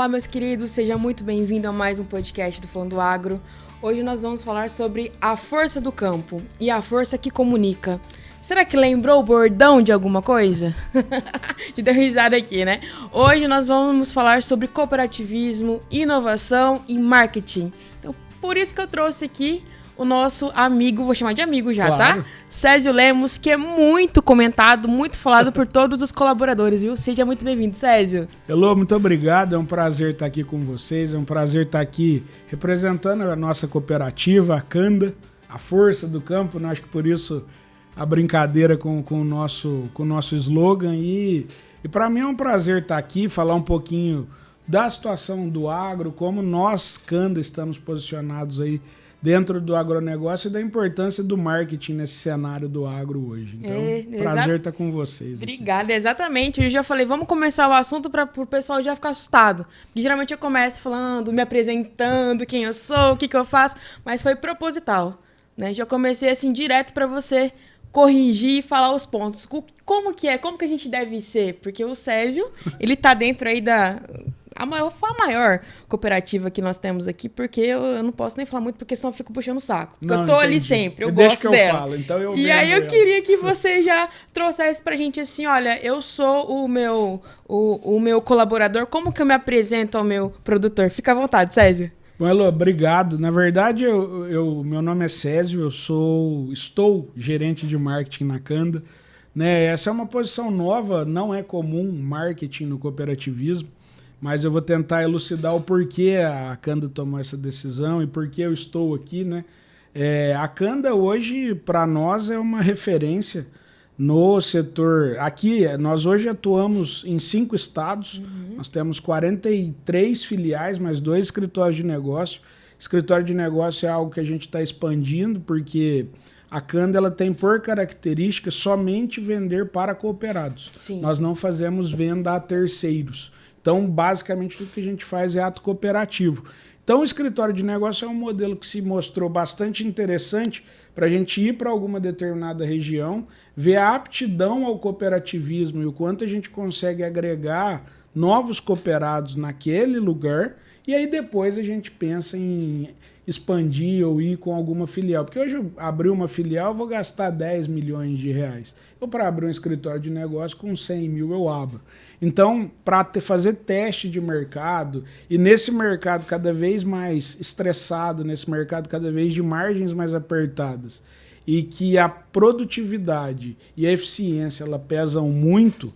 Olá, meus queridos, seja muito bem-vindo a mais um podcast do Falando Agro. Hoje nós vamos falar sobre a força do campo e a força que comunica. Será que lembrou o bordão de alguma coisa? De dar risada aqui, né? Hoje nós vamos falar sobre cooperativismo, inovação e marketing. Então, por isso que eu trouxe aqui o nosso amigo, vou chamar de amigo já, claro. Tá? Césio Lemos, que é muito comentado, muito falado por todos os colaboradores, viu? Seja muito bem-vindo, Césio. Elô, muito obrigado, é um prazer estar aqui com vocês, é um prazer estar aqui representando a nossa cooperativa, a Canda, a força do campo, né? Acho que por isso a brincadeira com o nosso slogan e para mim é um prazer estar aqui, falar um pouquinho da situação do agro, como nós, Canda, estamos posicionados aí dentro do agronegócio e da importância do marketing nesse cenário do agro hoje. Então, prazer estar com vocês. Obrigada, exatamente. Eu já falei, vamos começar o assunto para o pessoal já ficar assustado. Porque geralmente eu começo falando, me apresentando, quem eu sou, o que eu faço, mas foi proposital, né? Já comecei assim direto para você corrigir e falar os pontos. Como que é? Como que a gente deve ser? Porque o Césio, ele tá dentro aí a maior cooperativa que nós temos aqui, porque eu não posso nem falar muito, porque senão eu fico puxando o saco. Porque eu tô ali sempre, eu gosto dela. Falo, então eu e aí eu queria que você já trouxesse pra gente assim, olha, eu sou o meu colaborador, como que eu me apresento ao meu produtor? Fica à vontade, Césio. Bom, Elô, obrigado. Na verdade, meu nome é Césio, estou gerente de marketing na Canda. Né? Essa é uma posição nova, não é comum marketing no cooperativismo, mas eu vou tentar elucidar o porquê a Canda tomou essa decisão e por que eu estou aqui, né? A Canda hoje, para nós, é uma referência no setor. Aqui, nós hoje atuamos em 5 estados, nós temos 43 filiais, mais 2 escritórios de negócio. Escritório de negócio é algo que a gente está expandindo, porque a Canda ela tem por característica somente vender para cooperados. Sim. Nós não fazemos venda a terceiros. Então, basicamente, tudo que a gente faz é ato cooperativo. Então, o escritório de negócio é um modelo que se mostrou bastante interessante para a gente ir para alguma determinada região, ver a aptidão ao cooperativismo e o quanto a gente consegue agregar novos cooperados naquele lugar, e aí depois a gente pensa em expandir ou ir com alguma filial. Porque hoje eu abrir uma filial, eu vou gastar 10 milhões de reais. Eu, para abrir um escritório de negócio, com 100 mil eu abro. Então, para fazer teste de mercado, e nesse mercado cada vez mais estressado, nesse mercado cada vez de margens mais apertadas, e que a produtividade e a eficiência ela pesam muito,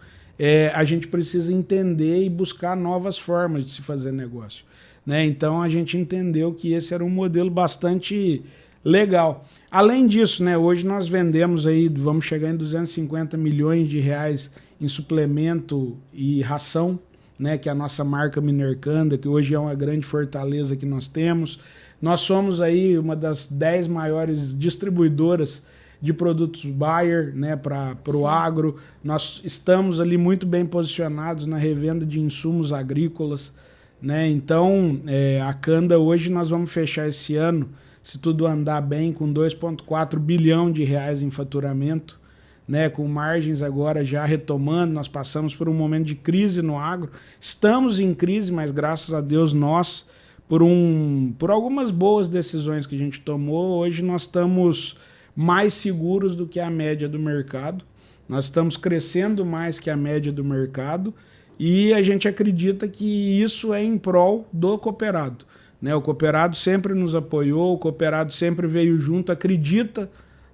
a gente precisa entender e buscar novas formas de se fazer negócio. Né? Então a gente entendeu que esse era um modelo bastante legal. Além disso, né, hoje nós vendemos aí, vamos chegar em 250 milhões de reais em suplemento e ração, né, que é a nossa marca Minercanda, que hoje é uma grande fortaleza que nós temos. Nós somos aí uma das 10 maiores distribuidoras de produtos Bayer, né, para o agro. Nós estamos ali muito bem posicionados na revenda de insumos agrícolas. Né? Então, a Canda hoje nós vamos fechar esse ano, se tudo andar bem, com 2,4 bilhão de reais em faturamento, né? Com margens agora já retomando. Nós passamos por um momento de crise no agro, estamos em crise, mas graças a Deus nós, por algumas boas decisões que a gente tomou, hoje nós estamos mais seguros do que a média do mercado, nós estamos crescendo mais que a média do mercado. E a gente acredita que isso é em prol do cooperado. Né? O cooperado sempre nos apoiou, o cooperado sempre veio junto, acredita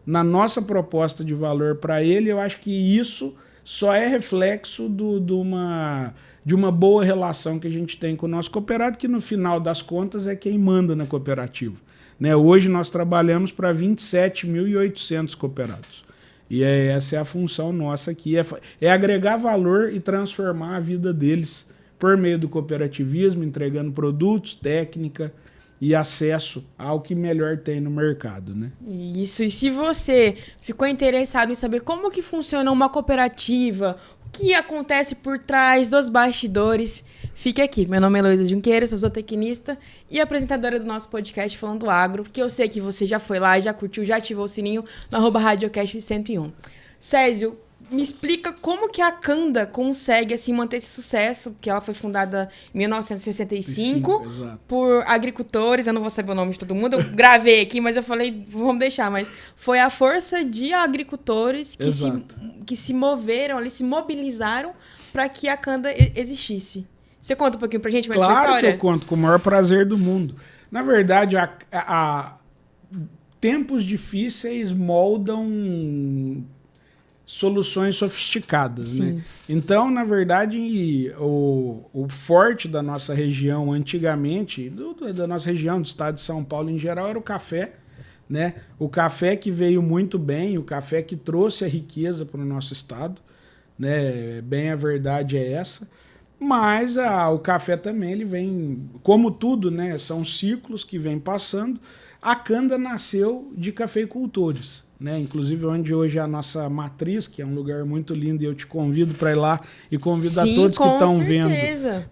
na nossa proposta de valor para ele. Eu acho que isso só é reflexo de uma boa relação que a gente tem com o nosso cooperado, que no final das contas é quem manda na cooperativa. Né? Hoje nós trabalhamos para 27.800 cooperados. E essa é a função nossa aqui, é agregar valor e transformar a vida deles por meio do cooperativismo, entregando produtos, técnica e acesso ao que melhor tem no mercado. Né? Isso, e se você ficou interessado em saber como que funciona uma cooperativa, o que acontece por trás dos bastidores, fique aqui. Meu nome é Heloísa Junqueira, sou zootecnista e apresentadora do nosso podcast Falando Agro, que eu sei que você já foi lá, já curtiu, já ativou o sininho no @radiocast101. Césio, me explica como que a Canda consegue assim, manter esse sucesso, porque ela foi fundada em 1965 por agricultores, eu não vou saber o nome de todo mundo, eu gravei aqui, mas eu falei, vamos deixar, mas foi a força de agricultores que se moveram ali, se mobilizaram para que a Canda existisse. Você conta um pouquinho pra gente como é que foi a história? Claro que eu conto, com o maior prazer do mundo. Na verdade, tempos difíceis moldam soluções sofisticadas, né? Então, na verdade, o forte da nossa região antigamente, da nossa região, do estado de São Paulo em geral, era o café, né? O café que veio muito bem, o café que trouxe a riqueza para o nosso estado, né? Bem, a verdade é essa. Mas o café também, ele vem, como tudo, né? São ciclos que vêm passando. A Canda nasceu de cafeicultores, né? Inclusive onde hoje é a nossa matriz, que é um lugar muito lindo, e eu te convido para ir lá e convido a todos que estão vendo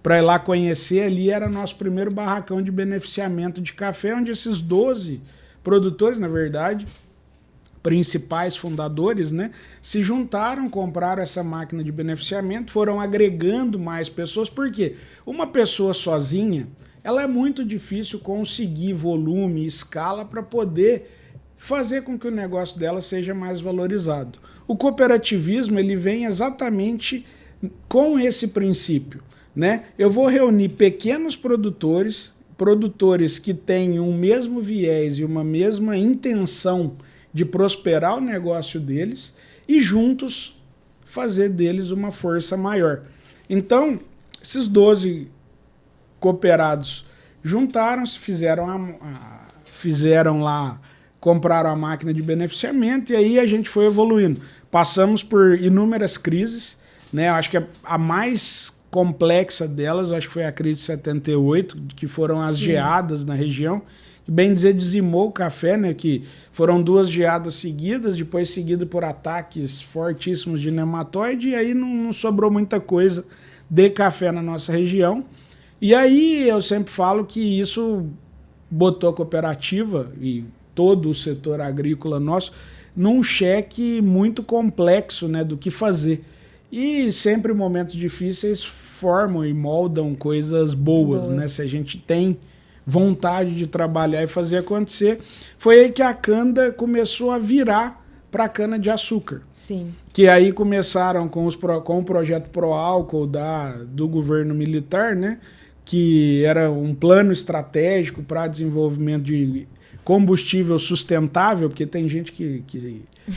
para ir lá conhecer. Ali era nosso primeiro barracão de beneficiamento de café, onde esses 12 produtores, na verdade, principais fundadores, né, se juntaram, compraram essa máquina de beneficiamento, foram agregando mais pessoas, porque uma pessoa sozinha, ela é muito difícil conseguir volume, escala para poder fazer com que o negócio dela seja mais valorizado. O cooperativismo, ele vem exatamente com esse princípio, né? Eu vou reunir pequenos produtores que têm um mesmo viés e uma mesma intenção de prosperar o negócio deles e juntos fazer deles uma força maior. Então, esses 12 cooperados juntaram-se, fizeram lá, compraram a máquina de beneficiamento e aí a gente foi evoluindo. Passamos por inúmeras crises, né? Eu acho que a mais complexa delas, eu acho que foi a crise de 78, que foram as geadas na região, que bem dizer dizimou o café, né? Que foram 2 geadas seguidas, depois seguido por ataques fortíssimos de nematóide, e aí não sobrou muita coisa de café na nossa região. E aí eu sempre falo que isso botou a cooperativa e todo o setor agrícola nosso num cheque muito complexo, né, do que fazer. E sempre momentos difíceis formam e moldam coisas boas, né? Se a gente tem vontade de trabalhar e fazer acontecer. Foi aí que a Canda começou a virar para a cana-de-açúcar. Sim. Que aí começaram com o projeto Proálcool do governo militar, né? Que era um plano estratégico para desenvolvimento de combustível sustentável, porque tem gente que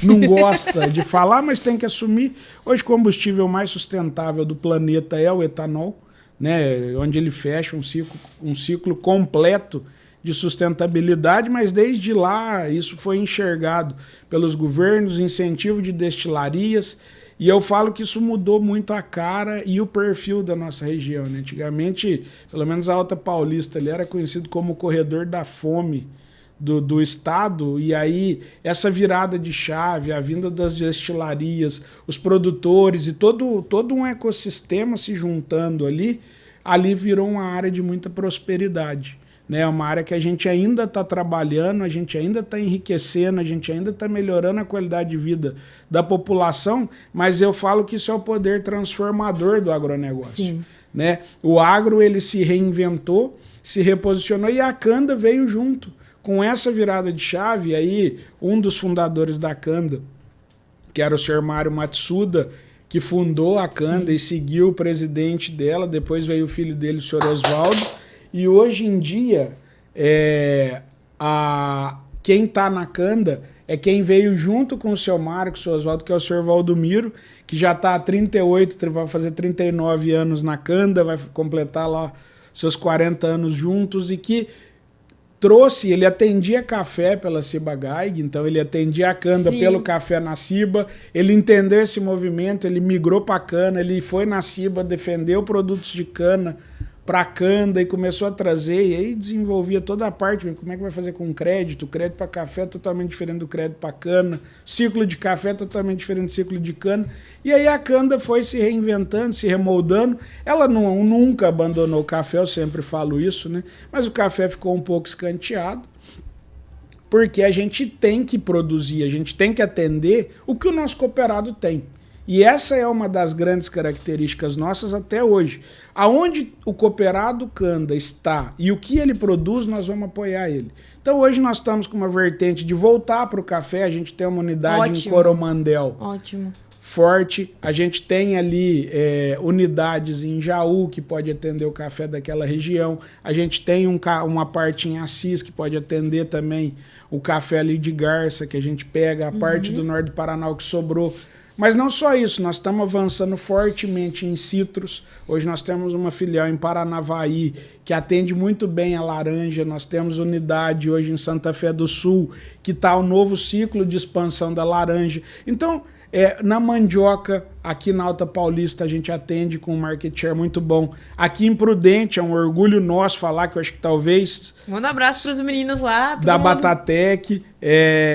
não gosta de falar, mas tem que assumir. Hoje o combustível mais sustentável do planeta é o etanol, né, onde ele fecha um ciclo completo de sustentabilidade, mas desde lá isso foi enxergado pelos governos, incentivo de destilarias, e eu falo que isso mudou muito a cara e o perfil da nossa região, né? Antigamente, pelo menos a Alta Paulista, ele era conhecido como o corredor da fome do estado, e aí essa virada de chave, a vinda das destilarias, os produtores e todo um ecossistema se juntando ali virou uma área de muita prosperidade, né? Uma área que a gente ainda está trabalhando, a gente ainda está enriquecendo, a gente ainda está melhorando a qualidade de vida da população, mas eu falo que isso é o poder transformador do agronegócio. Sim. Né? O agro, ele se reinventou, se reposicionou e a Canda veio junto. Com essa virada de chave, aí um dos fundadores da Canda, que era o senhor Mário Matsuda, que fundou a Canda e seguiu o presidente dela, depois veio o filho dele, o senhor Oswaldo, e hoje em dia, quem está na Canda é quem veio junto com o seu Mário, com o seu Oswaldo, que é o senhor Valdomiro, que já está há 38, vai fazer 39 anos na Canda, vai completar lá seus 40 anos juntos, e que ele atendia café pela Ciba Geigy, então ele atendia a Canda pelo café na Ciba, ele entendeu esse movimento, ele migrou para a cana, ele foi na Ciba, defendeu produtos de cana para a Canda e começou a trazer, e aí desenvolvia toda a parte, como é que vai fazer com crédito? O crédito para café é totalmente diferente do crédito para cana, ciclo de café é totalmente diferente do ciclo de cana, e aí a Canda foi se reinventando, se remoldando, ela nunca abandonou o café, eu sempre falo isso, né? Mas o café ficou um pouco escanteado, porque a gente tem que produzir, a gente tem que atender o que o nosso cooperado tem. E essa é uma das grandes características nossas até hoje. Aonde o cooperado Canda está e o que ele produz, nós vamos apoiar ele. Então hoje nós estamos com uma vertente de voltar para o café, a gente tem uma unidade em Coromandel. Ótimo. Forte, a gente tem ali unidades em Jaú que pode atender o café daquela região, a gente tem uma parte em Assis que pode atender também o café ali de Garça, que a gente pega, a parte do norte do Paraná o que sobrou. Mas não só isso, nós estamos avançando fortemente em citros. Hoje nós temos uma filial em Paranavaí que atende muito bem a laranja. Nós temos unidade hoje em Santa Fé do Sul, que está o novo ciclo de expansão da laranja. Então, na mandioca, aqui na Alta Paulista, a gente atende com um market share muito bom. Aqui em Prudente, é um orgulho nosso falar que eu acho que talvez... Manda um abraço para os meninos lá. Da Batatec.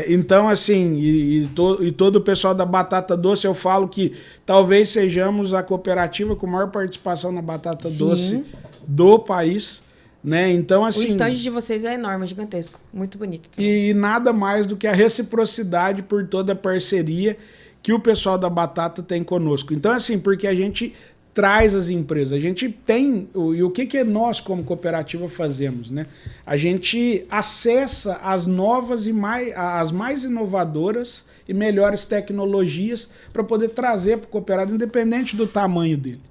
Então, assim, e todo o pessoal da Batata Doce, eu falo que talvez sejamos a cooperativa com maior participação na batata doce do país. Né? Então, assim, o stand de vocês é enorme, gigantesco. Muito bonito. E nada mais do que a reciprocidade por toda a parceria que o pessoal da Batata tem conosco. Então, assim, porque a gente traz as empresas, a gente tem... E o que nós, como cooperativa, fazemos? Né? A gente acessa as novas e as mais inovadoras e melhores tecnologias para poder trazer para o cooperado, independente do tamanho dele.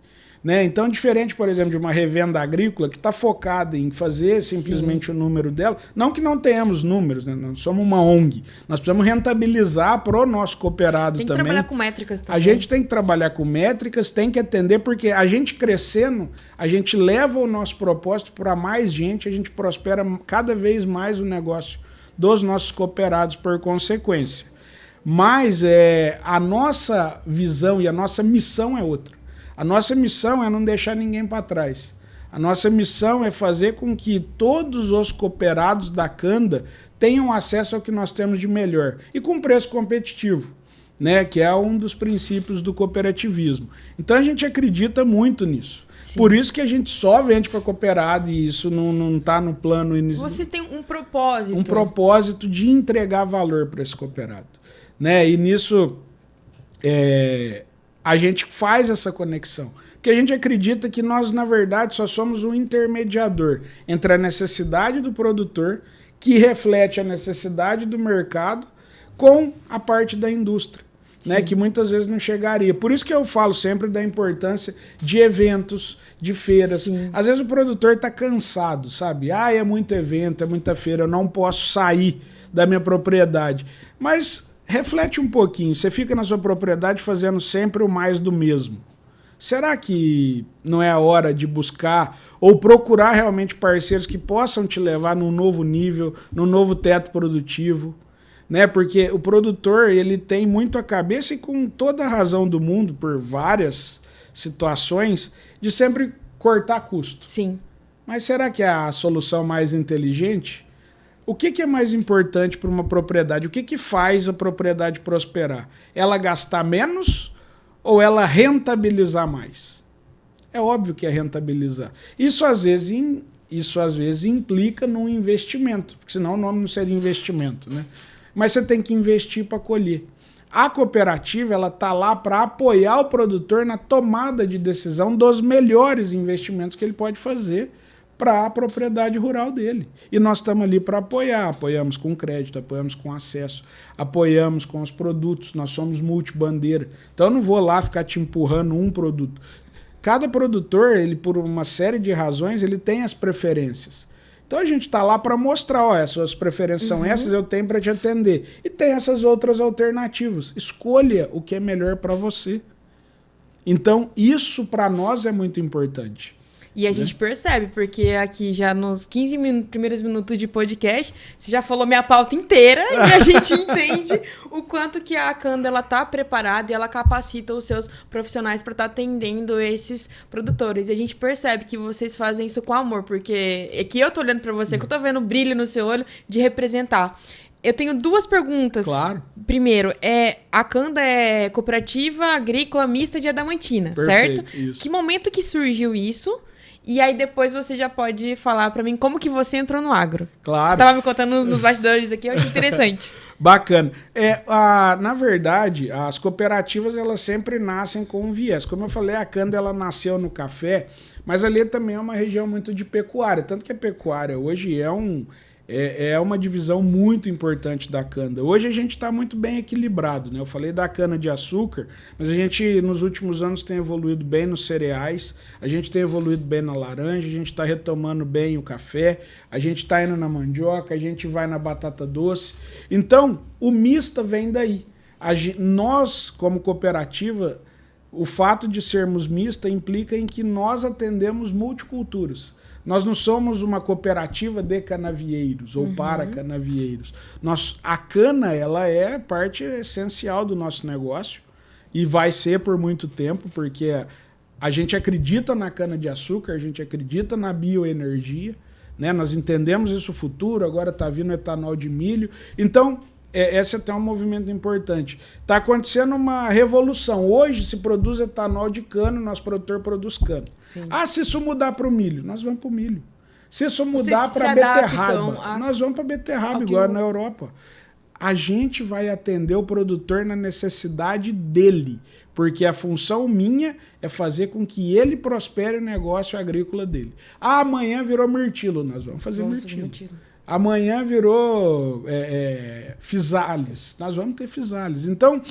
Né? Então, diferente, por exemplo, de uma revenda agrícola que está focada em fazer simplesmente o número dela, não que não tenhamos números, né? Nós somos uma ONG, nós precisamos rentabilizar para o nosso cooperado também. Tem que trabalhar com métricas também. A gente tem que trabalhar com métricas, tem que atender, porque a gente crescendo, a gente leva o nosso propósito para mais gente, a gente prospera cada vez mais o negócio dos nossos cooperados por consequência. Mas a nossa visão e a nossa missão é outra. A nossa missão é não deixar ninguém para trás. A nossa missão é fazer com que todos os cooperados da Canda tenham acesso ao que nós temos de melhor e com preço competitivo, né? Que é um dos princípios do cooperativismo. Então a gente acredita muito nisso. Sim. Por isso que a gente só vende para cooperado e isso não está no plano inicial. Vocês têm um propósito. Um propósito de entregar valor para esse cooperado. Né? E nisso... a gente faz essa conexão. Porque a gente acredita que nós, na verdade, só somos um intermediador entre a necessidade do produtor, que reflete a necessidade do mercado, com a parte da indústria, né, que muitas vezes não chegaria. Por isso que eu falo sempre da importância de eventos, de feiras. Sim. Às vezes o produtor está cansado, sabe? É muito evento, é muita feira, eu não posso sair da minha propriedade. Mas... reflete um pouquinho, você fica na sua propriedade fazendo sempre o mais do mesmo. Será que não é a hora de buscar ou procurar realmente parceiros que possam te levar num novo nível, num novo teto produtivo? Né? Porque o produtor ele tem muito a cabeça e com toda a razão do mundo, por várias situações, de sempre cortar custo. Sim. Mas será que é a solução mais inteligente? O que é mais importante para uma propriedade? O que faz a propriedade prosperar? Ela gastar menos ou ela rentabilizar mais? É óbvio que é rentabilizar. Isso às vezes implica num investimento, porque senão o nome não seria investimento, né? Mas você tem que investir para colher. A cooperativa ela está lá para apoiar o produtor na tomada de decisão dos melhores investimentos que ele pode fazer para a propriedade rural dele. E nós estamos ali para apoiar. Apoiamos com crédito, apoiamos com acesso, apoiamos com os produtos. Nós somos multibandeira. Então eu não vou lá ficar te empurrando um produto. Cada produtor, ele por uma série de razões, ele tem as preferências. Então a gente está lá para mostrar, as suas preferências são essas, eu tenho para te atender. E tem essas outras alternativas. Escolha o que é melhor para você. Então isso para nós é muito importante. E a gente percebe, porque aqui já nos 15 primeiros minutos de podcast, você já falou minha pauta inteira e a gente entende o quanto que a Canda ela tá preparada e ela capacita os seus profissionais para estar atendendo esses produtores. E a gente percebe que vocês fazem isso com amor, porque aqui eu tô olhando para você, que eu tô vendo o brilho no seu olho de representar. Eu tenho duas perguntas. Claro. Primeiro, a Canda é cooperativa agrícola mista de Adamantina, perfeito, certo? Isso. Que momento que surgiu isso? E aí depois você já pode falar pra mim como que você entrou no agro. Claro. Você tava me contando nos bastidores aqui, eu achei interessante. Bacana. Na verdade, as cooperativas elas sempre nascem com um viés. Como eu falei, a cana ela nasceu no café, mas ali também é uma região muito de pecuária. Tanto que a pecuária hoje é uma divisão muito importante da cana. Hoje a gente está muito bem equilibrado, né? Eu falei da cana-de-açúcar, mas a gente nos últimos anos tem evoluído bem nos cereais, a gente tem evoluído bem na laranja, a gente está retomando bem o café, a gente está indo na mandioca, a gente vai na batata doce. Então, o mista vem daí. Nós, como cooperativa, o fato de sermos mista implica em que nós atendemos multiculturas. Nós não somos uma cooperativa de canavieiros ou para canavieiros. A cana ela é parte essencial do nosso negócio e vai ser por muito tempo, porque a gente acredita na cana-de-açúcar, a gente acredita na bioenergia, né? Nós entendemos isso futuro, agora está vindo etanol de milho. Então, esse é até um movimento importante. Está acontecendo uma revolução. Hoje se produz etanol de cana, nosso produtor produz cana. Sim. Se isso mudar para o milho, nós vamos para o milho. Se isso mudar para a beterraba, nós vamos para a beterraba, igual na Europa. A gente vai atender o produtor na necessidade dele, porque a função minha é fazer com que ele prospere o negócio agrícola dele. Amanhã virou mirtilo, nós vamos fazer mirtilo. Amanhã virou fisales. Nós vamos ter fisales. Então,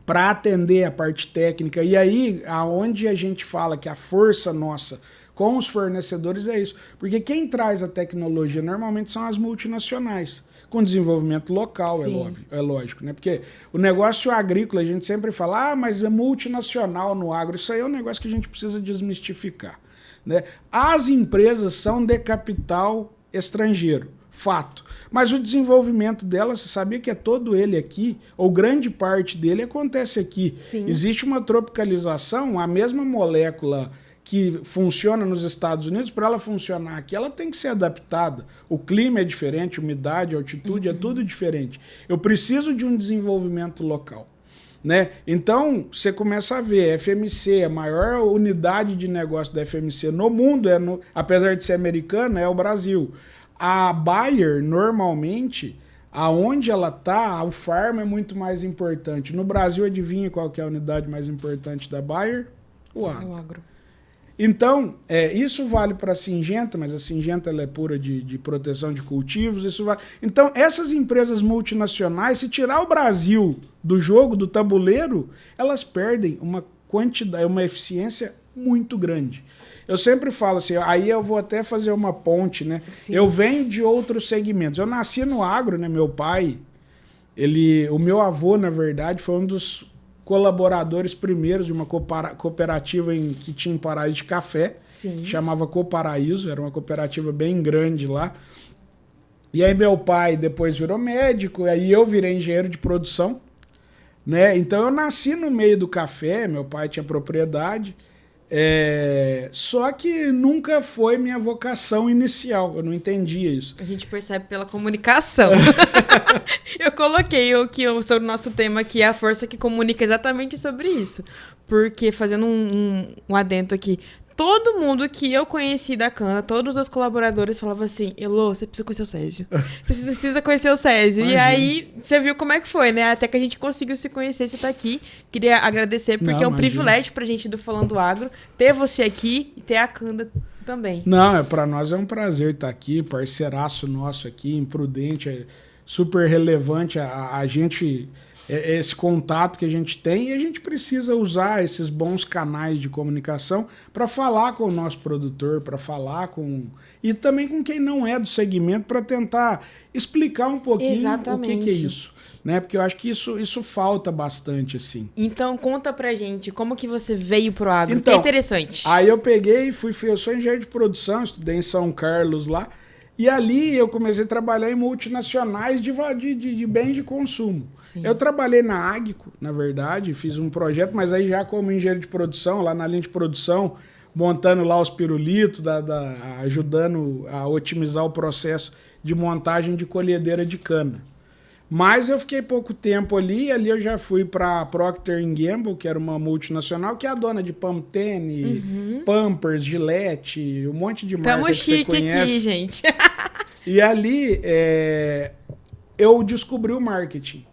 para atender a parte técnica, e aí aonde a gente fala que a força nossa com os fornecedores é isso. Porque quem traz a tecnologia normalmente são as multinacionais, com desenvolvimento local, é lógico, né? Porque o negócio agrícola, a gente sempre fala, mas é multinacional no agro. Isso aí é um negócio que a gente precisa desmistificar, né? As empresas são de capital estrangeiro, fato. Mas o desenvolvimento dela, você sabia que é todo ele aqui, ou grande parte dele acontece aqui. Sim. Existe uma tropicalização, a mesma molécula que funciona nos Estados Unidos, para ela funcionar aqui, ela tem que ser adaptada. O clima é diferente, umidade, altitude, é tudo diferente. Eu preciso de um desenvolvimento local, né? Então, você começa a ver, FMC, a maior unidade de negócio da FMC no mundo, apesar de ser americana, é o Brasil. A Bayer, normalmente, aonde ela está, o farm é muito mais importante. No Brasil, adivinha qual que é a unidade mais importante da Bayer? O agro. Então, isso vale para a Syngenta, mas a Syngenta ela é pura de proteção de cultivos. Isso vale. Então, essas empresas multinacionais, se tirar o Brasil do jogo, do tabuleiro, elas perdem uma quantidade, uma eficiência muito grande. Eu sempre falo assim, aí eu vou até fazer uma ponte, né? Sim. Eu venho de outros segmentos. Eu nasci no agro, né? Meu pai, o meu avô, na verdade, foi um dos colaboradores primeiros de uma cooperativa que tinha em Paraíso de café. Sim. Chamava Coparaíso, era uma cooperativa bem grande lá. E aí meu pai depois virou médico, aí eu virei engenheiro de produção, né? Então eu nasci no meio do café, meu pai tinha propriedade. Só que nunca foi minha vocação inicial, eu não entendia isso. A gente percebe pela comunicação. Eu coloquei sobre o nosso tema aqui, a força que comunica, exatamente sobre isso. Porque, fazendo um adendo aqui, todo mundo que eu conheci da cana, todos os colaboradores falavam assim, Elô, você precisa conhecer o Césio. Você precisa conhecer o Césio. Imagina. E aí, você viu como é que foi, né? Até que a gente conseguiu se conhecer, você tá aqui. Queria agradecer, porque é um privilégio pra gente do Falando Agro, ter você aqui e ter a Canda também. Não, para nós é um prazer estar aqui, parceiraço nosso aqui, imprudente, super relevante a gente... esse contato que a gente tem, e a gente precisa usar esses bons canais de comunicação para falar com o nosso produtor, para falar com... e também com quem não é do segmento, para tentar explicar um pouquinho o que é isso, né? Porque eu acho que isso falta bastante, assim. Então, conta pra gente, como que você veio pro agro, que é interessante. Aí eu peguei e eu sou engenheiro de produção, estudei em São Carlos lá, e ali eu comecei a trabalhar em multinacionais de bens de consumo. Sim. Eu trabalhei na Agco, na verdade, fiz um projeto, mas aí já como engenheiro de produção, lá na linha de produção, montando lá os pirulitos, ajudando a otimizar o processo de montagem de colhedeira de cana. Mas eu fiquei pouco tempo ali eu já fui para Procter Gamble, que era uma multinacional, que é a dona de Pantene, Pampers, Gillette, um monte de marca que você conhece. Tamo chique aqui, gente. E ali eu descobri o marketing.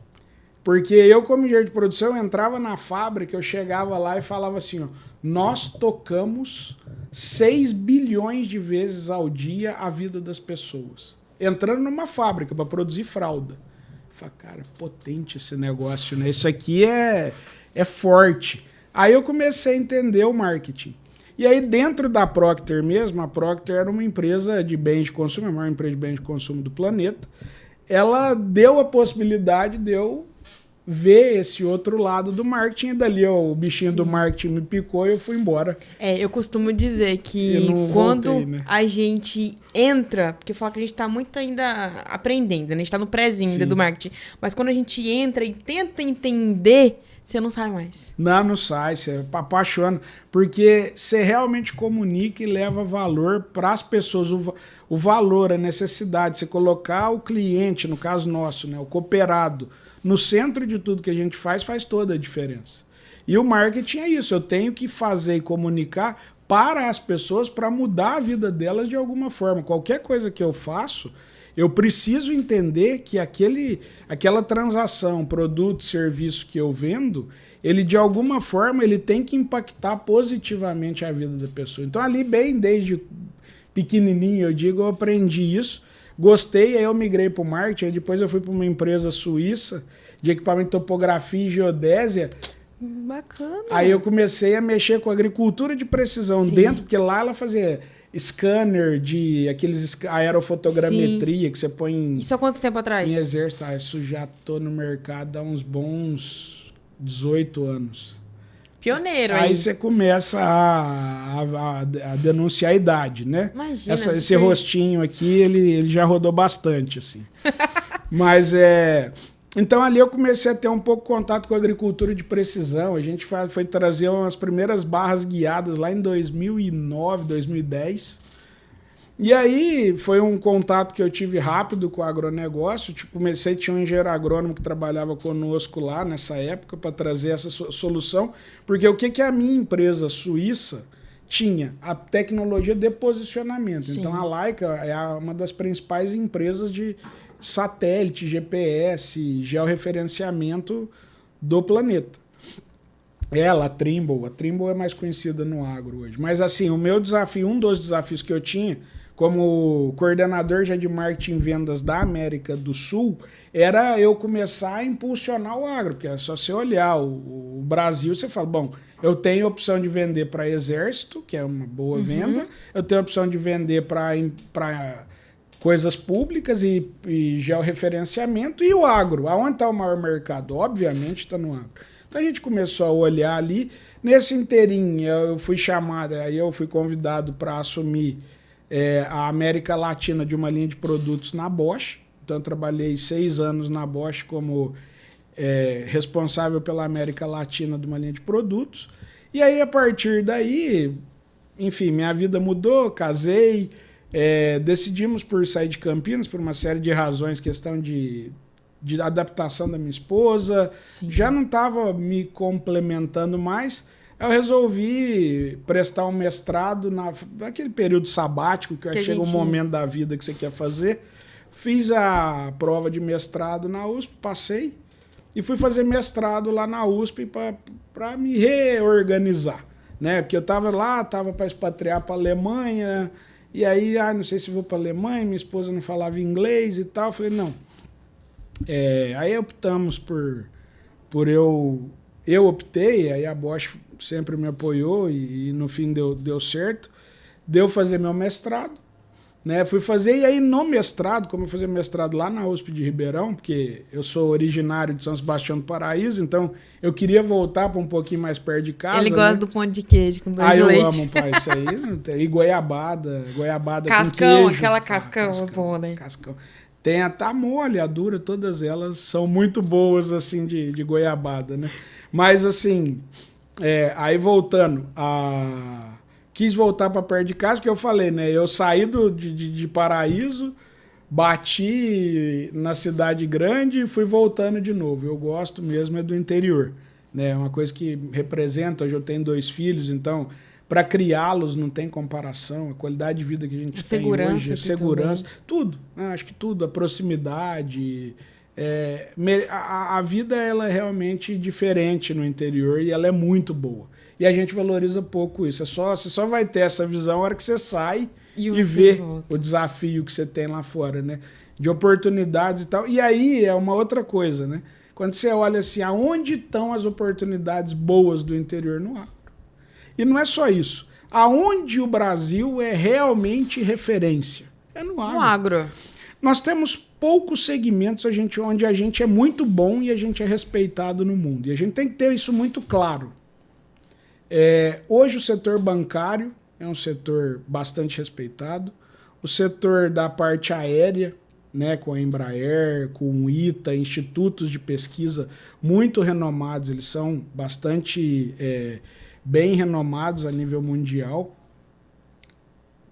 Porque eu, como engenheiro de produção, eu entrava na fábrica, eu chegava lá e falava assim, ó, nós tocamos 6 bilhões de vezes ao dia a vida das pessoas. Entrando numa fábrica para produzir fralda. Eu falei, cara, potente esse negócio, né? Isso aqui é forte. Aí eu comecei a entender o marketing. E aí dentro da Procter mesmo, a Procter era uma empresa de bens de consumo, a maior empresa de bens de consumo do planeta. Ela deu a possibilidade de eu ver esse outro lado do marketing, e dali o bichinho do marketing me picou e eu fui embora. Eu costumo dizer que quando voltei, né? a gente entra, porque eu falo que a gente tá muito ainda aprendendo, né? A gente tá no prézinho ainda do marketing, mas quando a gente entra e tenta entender, você não sai mais. Não sai, você apaixona, porque você realmente comunica e leva valor para as pessoas, o valor, a necessidade, você colocar o cliente, no caso nosso, né, o cooperado, no centro de tudo que a gente faz toda a diferença. E o marketing é isso, eu tenho que fazer e comunicar para as pessoas para mudar a vida delas de alguma forma. Qualquer coisa que eu faço, eu preciso entender que aquela transação, produto, serviço que eu vendo, ele de alguma forma ele tem que impactar positivamente a vida da pessoa. Então ali bem desde pequenininho, eu aprendi isso. Gostei, aí eu migrei para o marketing, aí depois eu fui para uma empresa suíça de equipamento de topografia e geodésia. Bacana. Aí eu comecei a mexer com agricultura de precisão dentro, porque lá ela fazia scanner de aqueles aerofotogrametria que você põe em... Isso há quanto tempo atrás? Em exército. Isso já tô no mercado há uns bons 18 anos. Pioneiro, aí você começa a denunciar a idade, né? Imagina. Esse rostinho aqui, ele já rodou bastante, assim. Mas então ali eu comecei a ter um pouco contato com a agricultura de precisão. A gente foi trazer umas primeiras barras guiadas lá em 2009, 2010. E aí foi um contato que eu tive rápido com o agronegócio. Tinha um engenheiro agrônomo que trabalhava conosco lá nessa época para trazer essa solução. Porque o que a minha empresa suíça tinha? A tecnologia de posicionamento. Sim. Então a Leica é uma das principais empresas de satélite, GPS, georreferenciamento do planeta. A Trimble é mais conhecida no agro hoje. Mas assim, o meu desafio, um dos desafios que eu tinha como coordenador já de marketing e vendas da América do Sul, era eu começar a impulsionar o agro, porque é só você olhar o Brasil, você fala, bom, eu tenho a opção de vender para exército, que é uma boa venda, eu tenho a opção de vender para coisas públicas e georreferenciamento, e o agro, aonde está o maior mercado? Obviamente está no agro. Então a gente começou a olhar ali, nesse inteirinho eu fui chamado, aí eu fui convidado para assumir a América Latina de uma linha de produtos na Bosch. Então eu trabalhei 6 anos na Bosch como responsável pela América Latina de uma linha de produtos. E aí a partir daí, enfim, minha vida mudou, casei, decidimos por sair de Campinas por uma série de razões, questão de adaptação da minha esposa. Sim. Já não estava me complementando mais. Eu resolvi prestar um mestrado naquele período sabático, que chega um momento da vida que você quer fazer. Fiz a prova de mestrado na USP, passei, e fui fazer mestrado lá na USP para me reorganizar, né? Porque eu estava para expatriar para a Alemanha, e aí, não sei se vou para a Alemanha, minha esposa não falava inglês e tal. Eu falei, não. Aí optamos por eu optei, aí a Bosch sempre me apoiou e no fim deu certo. Deu fazer meu mestrado, né? Fui fazer, e aí no mestrado, como eu fazia mestrado lá na USP de Ribeirão, porque eu sou originário de São Sebastião do Paraíso, então eu queria voltar para um pouquinho mais perto de casa. Ele gosta do pão de queijo com doce de leite. Eu amo, pai, isso aí. E goiabada cascão, com queijo. Aquela cascão, bom, né? Cascão. Tem a mole, a dura, todas elas são muito boas, assim, de goiabada, né? Mas, assim, aí voltando, quis voltar para perto de casa, porque eu falei, né? Eu saí de Paraíso, bati na cidade grande e fui voltando de novo. Eu gosto mesmo é do interior, né? É uma coisa que representa. Hoje eu tenho 2 filhos, então para criá-los não tem comparação. A qualidade de vida que a gente tem hoje, a segurança, tudo. Né? Acho que tudo, a proximidade. A vida ela é realmente diferente no interior e ela é muito boa. E a gente valoriza pouco isso. Você só vai ter essa visão na hora que você sai e vê o desafio que você tem lá fora, né? De oportunidades e tal. E aí é uma outra coisa, né? Quando você olha assim, aonde estão as oportunidades boas do interior? No agro. E não é só isso. Aonde o Brasil é realmente referência? É no agro. No agro. Nós temos poucos segmentos onde a gente é muito bom e a gente é respeitado no mundo. E a gente tem que ter isso muito claro. Hoje o setor bancário é um setor bastante respeitado. O setor da parte aérea, né, com a Embraer, com o ITA, institutos de pesquisa muito renomados, eles são bastante bem renomados a nível mundial.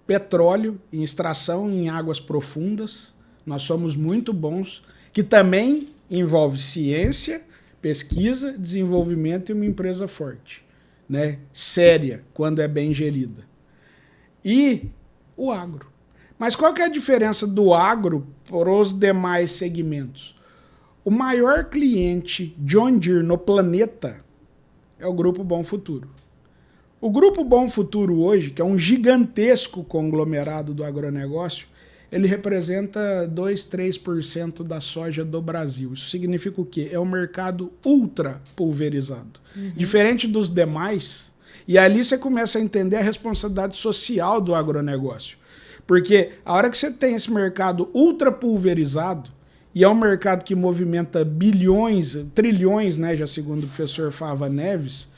Petróleo, em extração em águas profundas, nós somos muito bons, que também envolve ciência, pesquisa, desenvolvimento e uma empresa forte, né? Séria, quando é bem gerida. E o agro. Mas qual que é a diferença do agro para os demais segmentos? O maior cliente John Deere no planeta é o Grupo Bom Futuro. O Grupo Bom Futuro hoje, que é um gigantesco conglomerado do agronegócio, ele representa 2-3% da soja do Brasil. Isso significa o quê? É um mercado ultra pulverizado. Diferente dos demais, e ali você começa a entender a responsabilidade social do agronegócio. Porque a hora que você tem esse mercado ultra pulverizado, e é um mercado que movimenta bilhões, trilhões, né, já segundo o professor Fava Neves,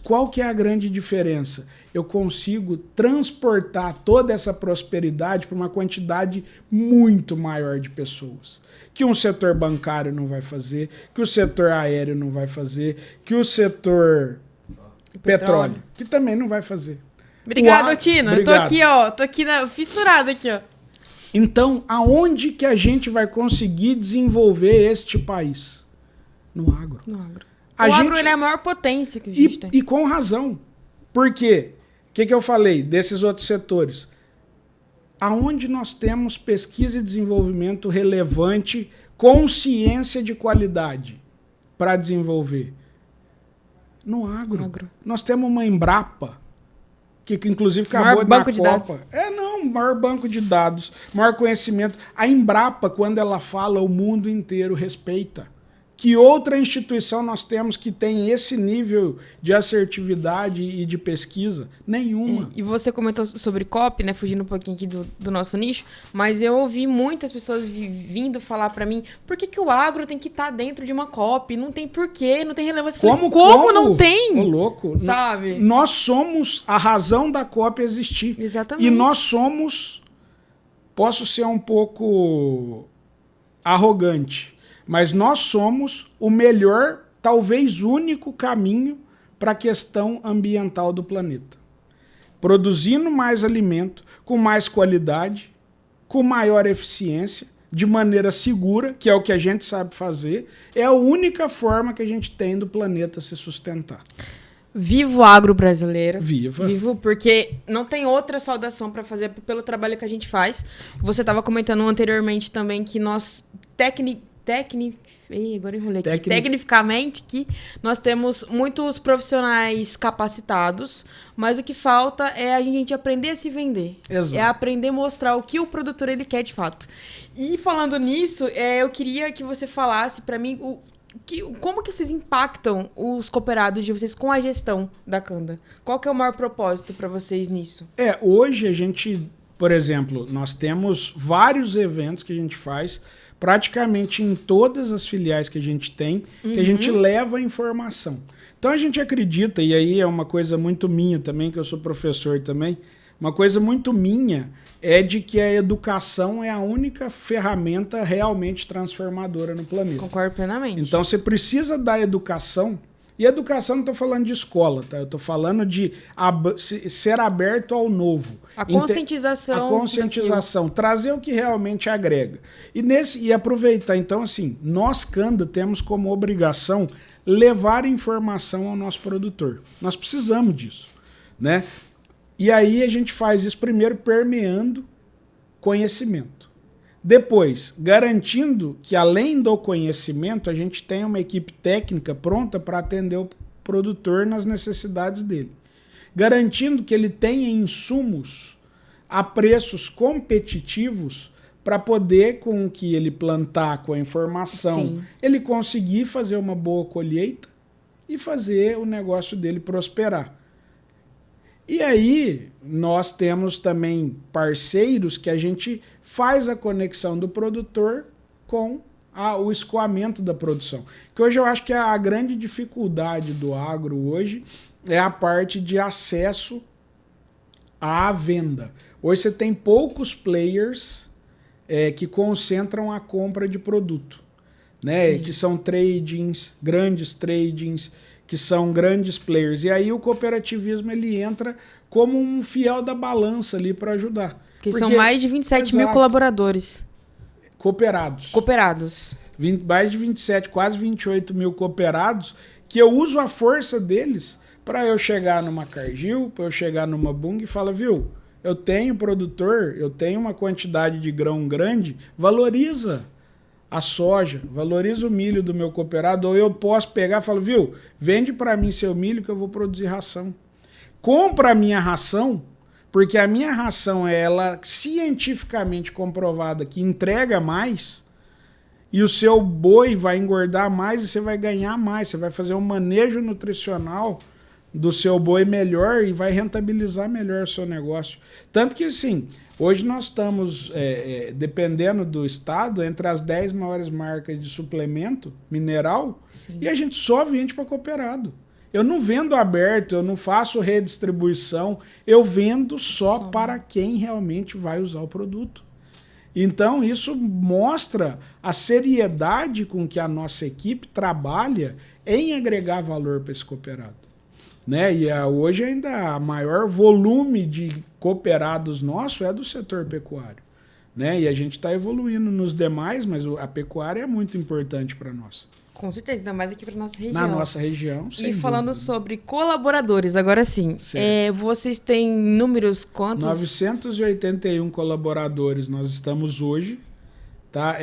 qual que é a grande diferença? Eu consigo transportar toda essa prosperidade para uma quantidade muito maior de pessoas. Que um setor bancário não vai fazer, que o setor aéreo não vai fazer, que o setor petróleo, que também não vai fazer. Obrigado, Tina. Obrigado. Tô aqui fissurada aqui, ó. Então, aonde que a gente vai conseguir desenvolver este país? No agro. No agro. O agro ele é a maior potência que a gente tem. E com razão. Por quê? O que eu falei desses outros setores? Aonde nós temos pesquisa e desenvolvimento relevante com ciência de qualidade para desenvolver? No agro. Nós temos uma Embrapa, que inclusive acabou na Copa. Maior banco de dados, maior conhecimento. A Embrapa, quando ela fala, o mundo inteiro respeita. Que outra instituição nós temos que tem esse nível de assertividade e de pesquisa? Nenhuma. E você comentou sobre COP, né? Fugindo um pouquinho aqui do nosso nicho, mas eu ouvi muitas pessoas vindo falar para mim, por que o agro tem que estar dentro de uma COP? Não tem porquê, não tem relevância. Como não tem? Ô, louco. Sabe? Nós somos a razão da COP existir. Exatamente. E nós somos, posso ser um pouco arrogante, mas nós somos o melhor, talvez único caminho para a questão ambiental do planeta. Produzindo mais alimento, com mais qualidade, com maior eficiência, de maneira segura, que é o que a gente sabe fazer, é a única forma que a gente tem do planeta se sustentar. Viva o agro brasileiro. Viva. Vivo, porque não tem outra saudação para fazer pelo trabalho que a gente faz. Você estava comentando anteriormente também que nós, tecnicamente, que nós temos muitos profissionais capacitados, mas o que falta é a gente aprender a se vender. Exato. É aprender a mostrar o que o produtor ele quer de fato. E falando nisso, eu queria que você falasse para mim como que vocês impactam os cooperados de vocês com a gestão da Canda? Qual que é o maior propósito para vocês nisso? Hoje a gente, por exemplo, nós temos vários eventos que a gente faz praticamente em todas as filiais que a gente tem, que a gente leva informação. Então a gente acredita, e aí é uma coisa muito minha também, que eu sou professor também, uma coisa muito minha é de que a educação é a única ferramenta realmente transformadora no planeta. Concordo plenamente. Então você precisa da educação E educação não estou falando de escola, tá? Eu estou falando de ser aberto ao novo. A conscientização. A conscientização, trazer o que realmente agrega. E aproveitar, então, assim, nós, Kanda, temos como obrigação levar informação ao nosso produtor. Nós precisamos disso, né? E aí a gente faz isso primeiro permeando conhecimento. Depois, garantindo que além do conhecimento, a gente tenha uma equipe técnica pronta para atender o produtor nas necessidades dele. Garantindo que ele tenha insumos a preços competitivos para poder, com o que ele plantar, com a informação, sim, ele conseguir fazer uma boa colheita e fazer o negócio dele prosperar. E aí nós temos também parceiros que a gente faz a conexão do produtor com o escoamento da produção. Que hoje eu acho que a grande dificuldade do agro hoje é a parte de acesso à venda. Hoje você tem poucos players que concentram a compra de produto, né? Que são tradings, grandes tradings, que são grandes players. E aí o cooperativismo ele entra como um fiel da balança ali para ajudar. Porque são mais de 27 mil colaboradores. Cooperados. Mais de 27, quase 28 mil cooperados, que eu uso a força deles para eu chegar numa Cargill, para eu chegar numa Bunge e falar, viu, eu tenho produtor, eu tenho uma quantidade de grão grande, valoriza a soja, valoriza o milho do meu cooperado, ou eu posso pegar e falar, viu, vende para mim seu milho que eu vou produzir ração. Compra a minha ração, porque a minha ração é ela cientificamente comprovada que entrega mais, e o seu boi vai engordar mais e você vai ganhar mais, você vai fazer um manejo nutricional do seu boi melhor e vai rentabilizar melhor o seu negócio. Tanto que, assim, hoje nós estamos, dependendo do estado, entre as 10 maiores marcas de suplemento mineral, sim, e a gente só vende para cooperado. Eu não vendo aberto, eu não faço redistribuição, eu vendo só para quem realmente vai usar o produto. Então, isso mostra a seriedade com que a nossa equipe trabalha em agregar valor para esse cooperado. Né? E hoje ainda o maior volume de cooperados nosso é do setor pecuário. Né? E a gente está evoluindo nos demais, mas a pecuária é muito importante para nós. Com certeza, ainda mais aqui para nossa região. Na nossa região, sem E falando dúvida. sobre colaboradores, agora sim, vocês têm números quantos? 981 colaboradores nós estamos hoje. Tá?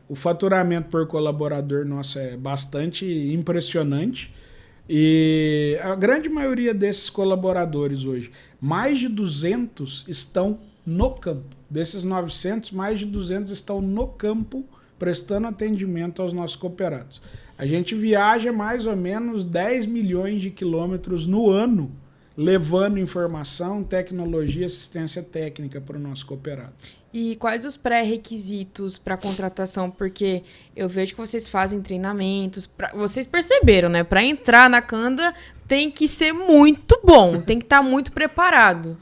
O faturamento por colaborador nosso é bastante impressionante. E a grande maioria desses colaboradores hoje, mais de 200 estão no campo. Desses 900, mais de 200 estão no campo prestando atendimento aos nossos cooperados. A gente viaja mais ou menos 10 milhões de quilômetros no ano, levando informação, tecnologia, assistência técnica para o nosso cooperado. E quais os pré-requisitos para contratação? Porque eu vejo que vocês fazem treinamentos. Vocês perceberam, né? Para entrar na Kanda tem que ser muito bom, tem que estar muito preparado.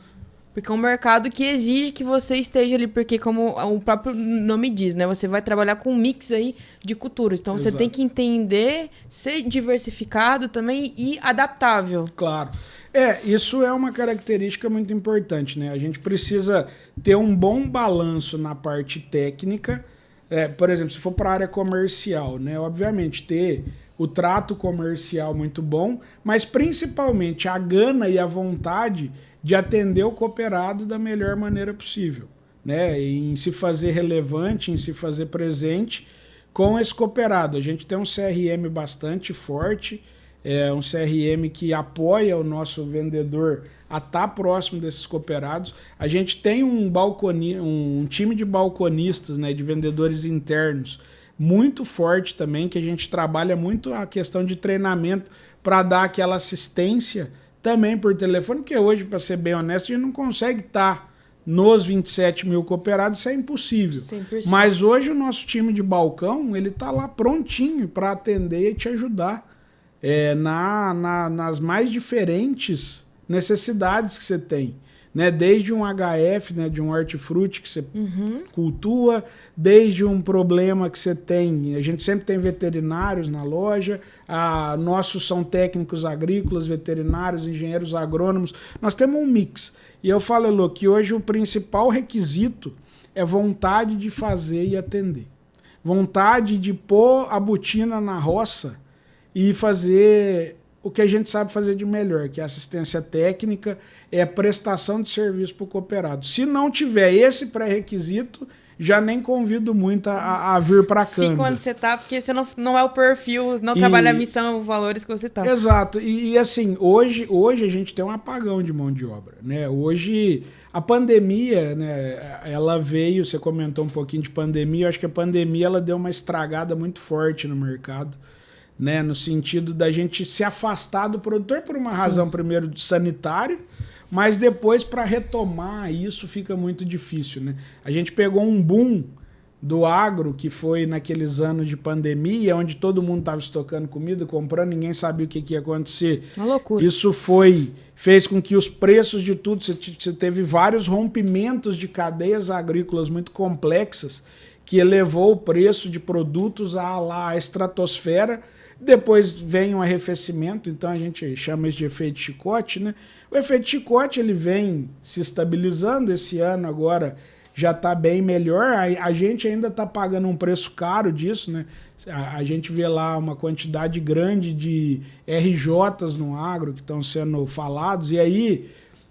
Porque é um mercado que exige que você esteja ali, porque como o próprio nome diz, né? Você vai trabalhar com um mix aí de culturas. Então, exato, você tem que entender, ser diversificado também e adaptável. Claro. Isso é uma característica muito importante, né? A gente precisa ter um bom balanço na parte técnica. Por exemplo, se for para a área comercial, né? Obviamente, ter o trato comercial muito bom, mas principalmente a gana e a vontade de atender o cooperado da melhor maneira possível, né? Em se fazer relevante, em se fazer presente com esse cooperado. A gente tem um CRM bastante forte, um CRM que apoia o nosso vendedor a estar próximo desses cooperados. A gente tem um time de balconistas, né, de vendedores internos, muito forte também, que a gente trabalha muito a questão de treinamento para dar aquela assistência também por telefone, porque hoje, para ser bem honesto, a gente não consegue estar nos 27 mil cooperados, isso é impossível. 100%. Mas hoje o nosso time de balcão, ele está lá prontinho para atender e te ajudar nas mais diferentes necessidades que você tem. né? Desde um HF, né, de um hortifruti que você cultua, desde um problema que você tem, a gente sempre tem veterinários na loja, nossos são técnicos agrícolas, veterinários, engenheiros agrônomos, nós temos um mix. E eu falo, Elô, que hoje o principal requisito é vontade de fazer e atender. Vontade de pôr a botina na roça e fazer o que a gente sabe fazer de melhor, que é assistência técnica, é prestação de serviço para o cooperado. Se não tiver esse pré-requisito, já nem convido muito a vir para cá. Fica onde você tá, porque você não é o perfil, não trabalha a missão, os valores que você tá. Exato. E assim, hoje a gente tem um apagão de mão de obra, né? Hoje, a pandemia, né, ela veio, você comentou um pouquinho de pandemia, eu acho que a pandemia ela deu uma estragada muito forte no mercado, né? No sentido da gente se afastar do produtor por uma razão, primeiro, sanitária, mas depois, para retomar isso, fica muito difícil, né? A gente pegou um boom do agro, que foi naqueles anos de pandemia, onde todo mundo estava estocando comida, comprando, ninguém sabia o que ia acontecer. Uma loucura. Isso fez com que os preços de tudo, você teve vários rompimentos de cadeias agrícolas muito complexas, que elevou o preço de produtos à estratosfera. Depois vem um arrefecimento, então a gente chama isso de efeito chicote, né? O efeito chicote ele vem se estabilizando, esse ano agora já está bem melhor, a gente ainda está pagando um preço caro disso, né? A gente vê lá uma quantidade grande de RJs no agro que estão sendo falados, e aí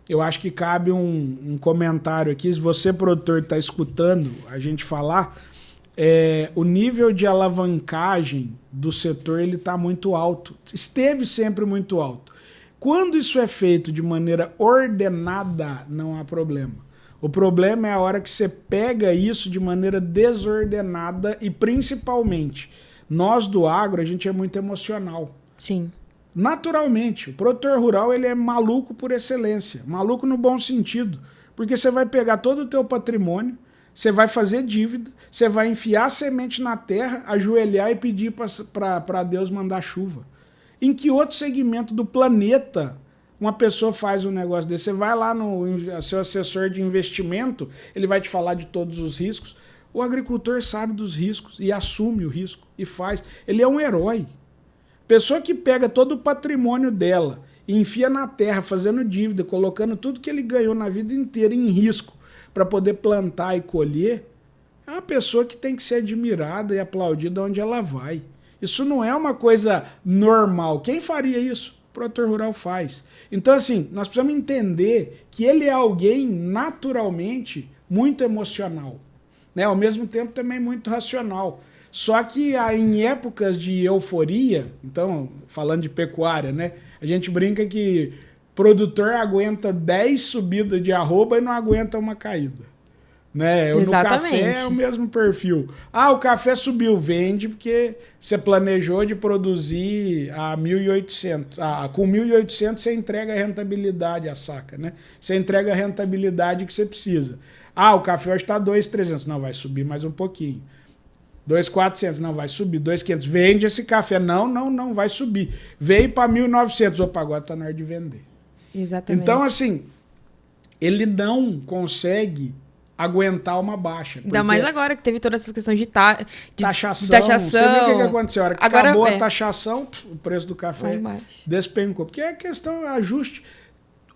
eu acho que cabe um comentário aqui, se você, produtor, está escutando a gente falar, o nível de alavancagem do setor ele está muito alto, esteve sempre muito alto. Quando isso é feito de maneira ordenada, não há problema. O problema é a hora que você pega isso de maneira desordenada e, principalmente, nós do agro, a gente é muito emocional. Sim. Naturalmente, o produtor rural ele é maluco por excelência, maluco no bom sentido, porque você vai pegar todo o teu patrimônio, você vai fazer dívida, você vai enfiar a semente na terra, ajoelhar e pedir para Deus mandar chuva. Em que outro segmento do planeta uma pessoa faz um negócio desse? Você vai lá no seu assessor de investimento, ele vai te falar de todos os riscos. O agricultor sabe dos riscos e assume o risco e faz. Ele é um herói. Pessoa que pega todo o patrimônio dela e enfia na terra, fazendo dívida, colocando tudo que ele ganhou na vida inteira em risco para poder plantar e colher, é uma pessoa que tem que ser admirada e aplaudida onde ela vai. Isso não é uma coisa normal. Quem faria isso? O produtor rural faz. Então, assim, nós precisamos entender que ele é alguém naturalmente muito emocional, né? Ao mesmo tempo também muito racional. Só que em épocas de euforia, então, falando de pecuária, né? A gente brinca que produtor aguenta 10 subidas de arroba e não aguenta uma caída. Né? No café é o mesmo perfil. O café subiu, vende porque você planejou de produzir a 1.800. Com 1.800 você entrega a rentabilidade, a saca, né? Você entrega a rentabilidade que você precisa. O café hoje está 2.300, não, vai subir mais um pouquinho. 2.400, não, vai subir. 2.500, vende esse café. Não, vai subir. Veio para 1.900, opa, agora está na hora de vender. Exatamente. Então, assim, ele não consegue aguentar uma baixa. Ainda mais agora que teve todas essas questões de taxação. Você viu o que aconteceu? A hora que acabou a taxação, o preço do café despencou. Porque a questão é ajuste.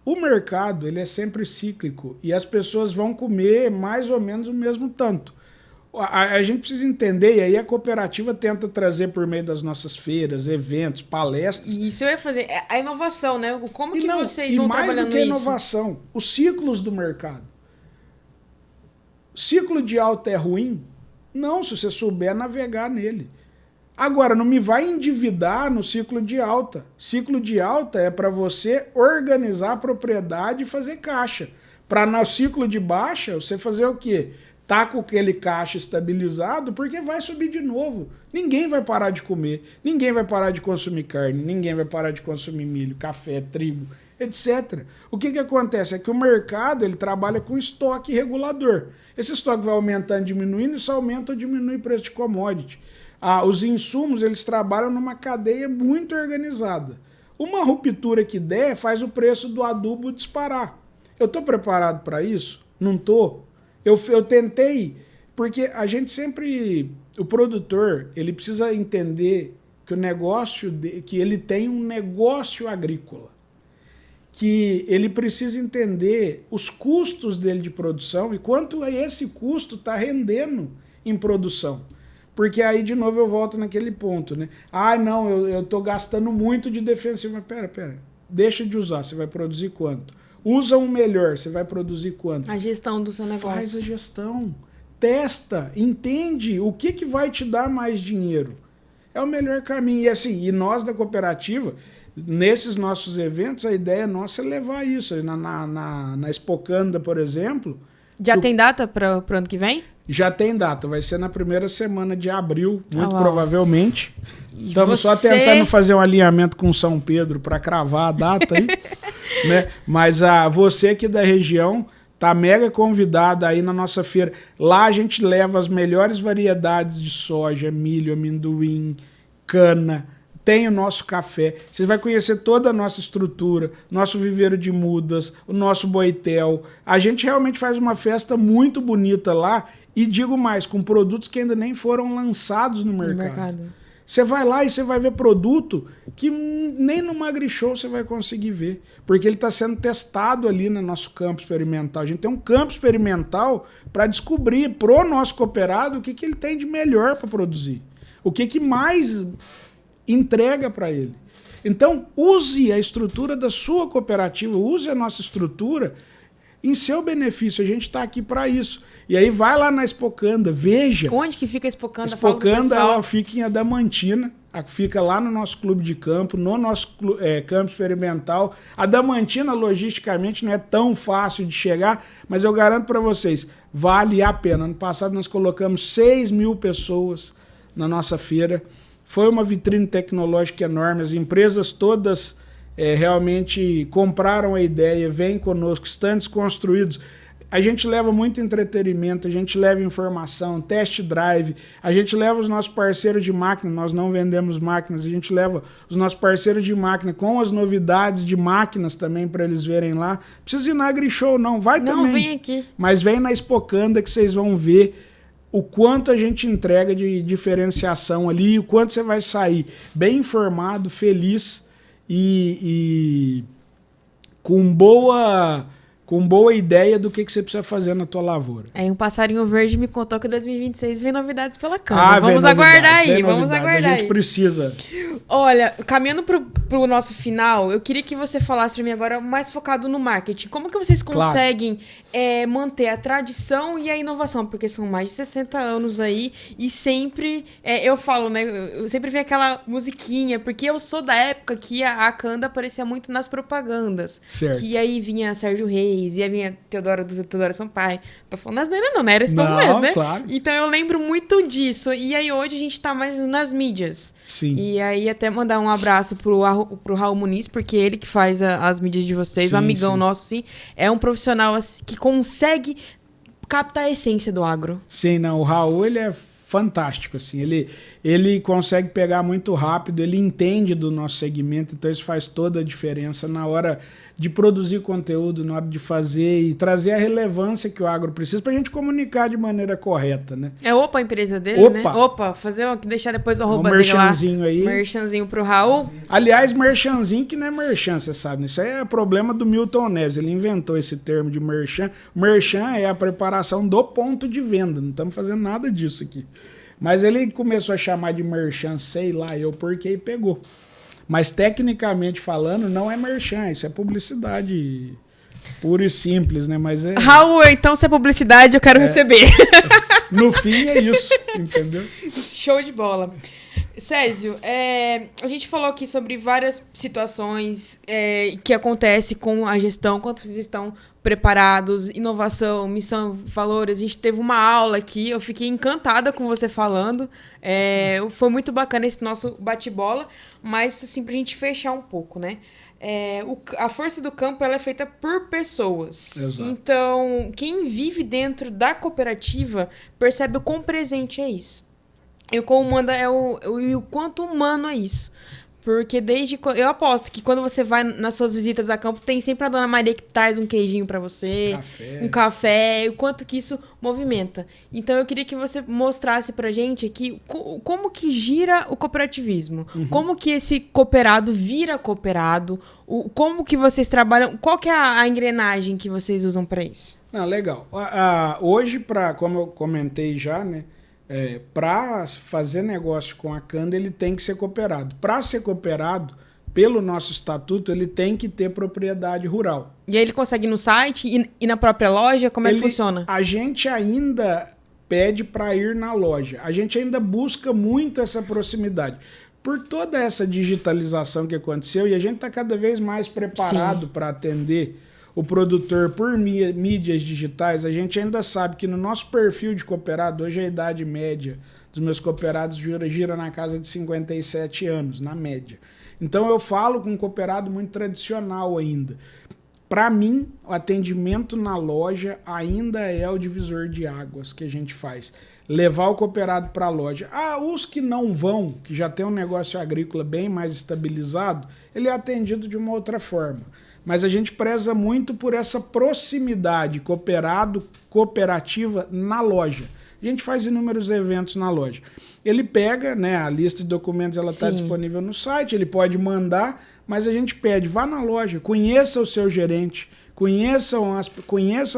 O mercado ele é sempre cíclico e as pessoas vão comer mais ou menos o mesmo tanto. A gente precisa entender, e aí a cooperativa tenta trazer por meio das nossas feiras, eventos, palestras. Isso eu ia fazer. A inovação, né? Como que vocês vão trabalhando mais nisso? do que a inovação, os ciclos do mercado. Ciclo de alta é ruim? Não, se você souber navegar nele. Agora, não me vai endividar no ciclo de alta. Ciclo de alta é para você organizar a propriedade e fazer caixa. Para no ciclo de baixa, você fazer o quê? Tá com aquele caixa estabilizado, porque vai subir de novo. Ninguém vai parar de comer, ninguém vai parar de consumir carne, ninguém vai parar de consumir milho, café, trigo, etc. O que acontece? É que o mercado ele trabalha com estoque regulador. Esse estoque vai aumentando, diminuindo, isso aumenta ou diminui o preço de commodity. Os insumos eles trabalham numa cadeia muito organizada. Uma ruptura que der faz o preço do adubo disparar. Eu estou preparado para isso? Não estou. Eu tentei, porque a gente sempre... O produtor, ele precisa entender que o negócio... que ele tem um negócio agrícola. Que ele precisa entender os custos dele de produção e quanto esse custo está rendendo em produção. Porque aí, de novo, eu volto naquele ponto, né? Ah, não, eu estou gastando muito de defensivo. Mas pera. Deixa de usar, você vai produzir quanto? Usa um melhor, você vai produzir quanto? A gestão do seu negócio. Faz a gestão. Testa, entende o que vai te dar mais dinheiro. É o melhor caminho. E assim, e nós da cooperativa, nesses nossos eventos, a ideia nossa é levar isso. Na Expocanda, por exemplo... Já tem data para o ano que vem? Já tem data, vai ser na primeira semana de abril, muito provavelmente. Estamos só tentando fazer um alinhamento com São Pedro para cravar a data aí, né? Mas você aqui da região tá mega convidado aí na nossa feira. Lá a gente leva as melhores variedades de soja, milho, amendoim, cana. Tem o nosso café. Você vai conhecer toda a nossa estrutura, nosso viveiro de mudas, o nosso boitel. A gente realmente faz uma festa muito bonita lá. E digo mais, com produtos que ainda nem foram lançados no mercado. Você vai lá e você vai ver produto que nem no AgriShow você vai conseguir ver. Porque ele está sendo testado ali no nosso campo experimental. A gente tem um campo experimental para descobrir pro nosso cooperado o que ele tem de melhor para produzir. O que mais entrega para ele. Então, use a estrutura da sua cooperativa, use a nossa estrutura em seu benefício. A gente está aqui para isso. E aí vai lá na Expocanda, veja. Onde que fica a Expocanda? Expocanda, ela fica em Adamantina, fica lá no nosso clube de campo, no nosso campo experimental. Adamantina, logisticamente, não é tão fácil de chegar, mas eu garanto para vocês, vale a pena. Ano passado nós colocamos 6.000 pessoas na nossa feira. Foi uma vitrine tecnológica enorme, as empresas todas realmente compraram a ideia, vêm conosco, estandes construídos. A gente leva muito entretenimento, a gente leva informação, test drive, a gente leva os nossos parceiros de máquina, nós não vendemos máquinas, a gente leva os nossos parceiros de máquina com as novidades de máquinas também para eles verem lá. Não precisa ir na AgriShow não, vai também. Não, vem aqui. Mas vem na Expocanda que vocês vão ver o quanto a gente entrega de diferenciação ali, o quanto você vai sair bem informado, feliz e com boa ideia do que você precisa fazer na tua lavoura. Um passarinho verde me contou que em 2026 vem novidades pela Câmara. Vamos aguardar aí, vamos aguardar. A gente precisa. Olha, caminhando pro nosso final, eu queria que você falasse para mim agora mais focado no marketing. Como que vocês conseguem manter a tradição e a inovação? Porque são mais de 60 anos aí e sempre, eu falo, né, eu sempre vem aquela musiquinha, porque eu sou da época que a Canda aparecia muito nas propagandas. Certo. Que aí vinha Sérgio Reis, e aí vinha Teodoro Sampaio. Tô falando asneira não, né? Era esse povo mesmo, né? Claro. Então eu lembro muito disso. E aí hoje a gente tá mais nas mídias. Sim. E aí até mandar um abraço pro Raul Muniz, porque ele que faz as mídias de vocês, sim, um amigão sim. nosso, sim. É um profissional que consegue captar a essência do agro. Sim, não, o Raul, ele é fantástico, assim, ele consegue pegar muito rápido, ele entende do nosso segmento, então isso faz toda a diferença na hora de produzir conteúdo, na hora de fazer e trazer a relevância que o agro precisa pra gente comunicar de maneira correta, né? É a empresa dele, né? Fazer deixar depois o arroba dele lá. Aí. Merchanzinho pro Raul. Aliás, merchanzinho que não é merchan, você sabe, isso aí é problema do Milton Neves, ele inventou esse termo de merchan. Merchan é a preparação do ponto de venda, não estamos fazendo nada disso aqui. Mas ele começou a chamar de merchan, sei lá, porque e pegou. Mas tecnicamente falando, não é merchan, isso é publicidade pura e simples, né? Mas Raul, então se é publicidade, eu quero receber. No fim é isso, entendeu? Show de bola. Césio, a gente falou aqui sobre várias situações que acontecem com a gestão, quanto vocês estão preparados, inovação, missão, valores. A gente teve uma aula aqui, eu fiquei encantada com você falando. Foi muito bacana esse nosso bate-bola, mas assim, pra gente fechar um pouco, né? A força do campo ela é feita por pessoas. Exato. Então, quem vive dentro da cooperativa percebe o quão presente é isso. E o quanto humano é isso. Porque eu aposto que quando você vai nas suas visitas a campo, tem sempre a Dona Maria que traz um queijinho pra você, um café, o quanto que isso movimenta. Então eu queria que você mostrasse pra gente aqui como que gira o cooperativismo, como que esse cooperado vira cooperado, como que vocês trabalham, qual que é a engrenagem que vocês usam pra isso? Não, legal. Hoje, como eu comentei já, né? Para fazer negócio com a Canda, ele tem que ser cooperado. Para ser cooperado, pelo nosso estatuto, ele tem que ter propriedade rural. E aí ele consegue ir no site e na própria loja? Como é que funciona? A gente ainda pede para ir na loja. A gente ainda busca muito essa proximidade. Por toda essa digitalização que aconteceu, e a gente está cada vez mais preparado para atender o produtor por mídias digitais, a gente ainda sabe que no nosso perfil de cooperado, hoje a idade média dos meus cooperados gira na casa de 57 anos, na média. Então eu falo com um cooperado muito tradicional ainda. Para mim, o atendimento na loja ainda é o divisor de águas que a gente faz. Levar o cooperado para a loja. Os que não vão, que já tem um negócio agrícola bem mais estabilizado, ele é atendido de uma outra forma. Mas a gente preza muito por essa proximidade cooperativa na loja. A gente faz inúmeros eventos na loja. Ele pega, né, a lista de documentos, ela está disponível no site, ele pode mandar, mas a gente pede, vá na loja, conheça o seu gerente, conheça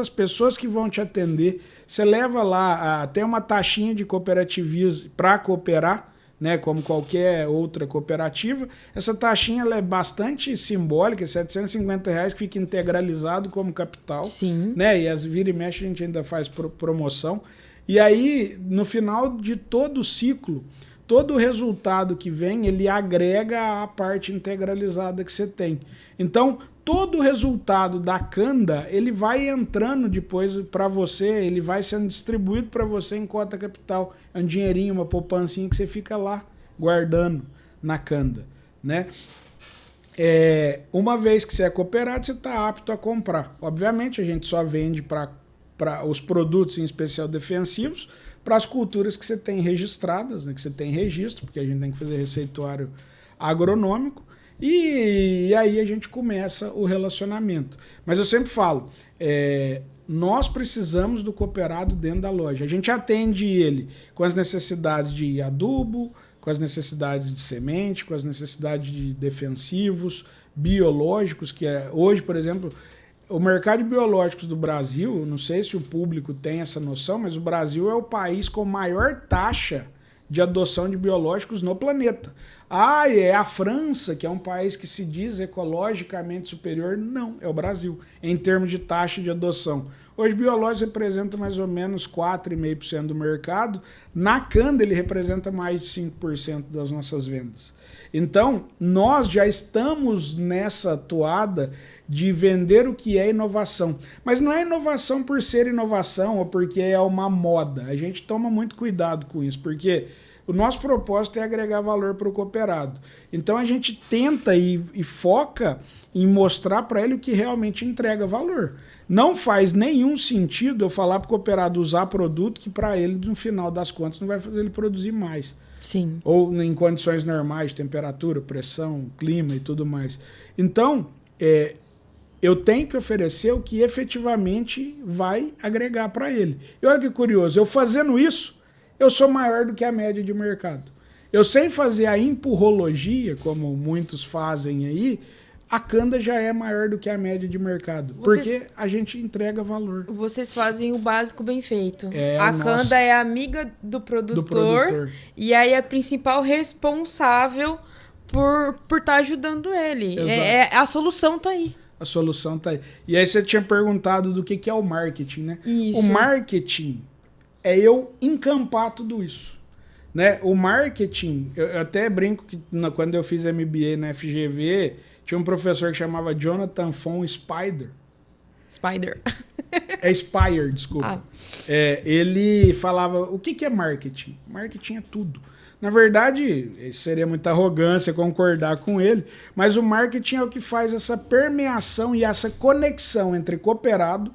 as pessoas que vão te atender. Você leva lá, tem uma taxinha de cooperativismo para cooperar, né, como qualquer outra cooperativa. Essa taxinha ela é bastante simbólica, R$750 que fica integralizado como capital. Né, e vira e mexe a gente ainda faz promoção. E aí, no final de todo o ciclo, todo o resultado que vem, ele agrega a parte integralizada que você tem. Então, todo o resultado da Canda, ele vai entrando depois para você, ele vai sendo distribuído para você em cota capital. É um dinheirinho, uma poupancinha que você fica lá guardando na Canda, né? Uma vez que você é cooperado, você está apto a comprar. Obviamente, a gente só vende para os produtos, em especial defensivos, para as culturas que você tem registradas, né, que você tem registro, porque a gente tem que fazer receituário agronômico, e aí a gente começa o relacionamento. Mas eu sempre falo, nós precisamos do cooperado dentro da loja. A gente atende ele com as necessidades de adubo, com as necessidades de semente, com as necessidades de defensivos, biológicos, que hoje, por exemplo, o mercado de biológicos do Brasil, não sei se o público tem essa noção, mas o Brasil é o país com maior taxa de adoção de biológicos no planeta. É a França, que é um país que se diz ecologicamente superior. Não, é o Brasil, em termos de taxa de adoção. Hoje, biológicos representa mais ou menos 4,5% do mercado. Na Canda, ele representa mais de 5% das nossas vendas. Então, nós já estamos nessa toada de vender o que é inovação. Mas não é inovação por ser inovação ou porque é uma moda. A gente toma muito cuidado com isso, porque o nosso propósito é agregar valor para o cooperado. Então a gente tenta e foca em mostrar para ele o que realmente entrega valor. Não faz nenhum sentido eu falar para o cooperado usar produto que para ele, no final das contas, não vai fazer ele produzir mais. Sim. Ou em condições normais, temperatura, pressão, clima e tudo mais. Então, eu tenho que oferecer o que efetivamente vai agregar para ele. E olha que curioso, eu fazendo isso, eu sou maior do que a média de mercado. Eu sem fazer a empurrologia, como muitos fazem aí, a Canda já é maior do que a média de mercado. Porque a gente entrega valor. Vocês fazem o básico bem feito. A Canda é amiga do produtor e aí é a principal responsável por estar ajudando ele. A solução tá aí. A solução tá aí. E aí você tinha perguntado do que é o marketing, né? Isso. O marketing é eu encampar tudo isso, né? O marketing, eu até brinco que quando eu fiz MBA na FGV, tinha um professor que chamava Jonathan von Spider. Spire, desculpa. Ele falava, o que é marketing? Marketing é tudo. Na verdade, seria muita arrogância concordar com ele, mas o marketing é o que faz essa permeação e essa conexão entre cooperado,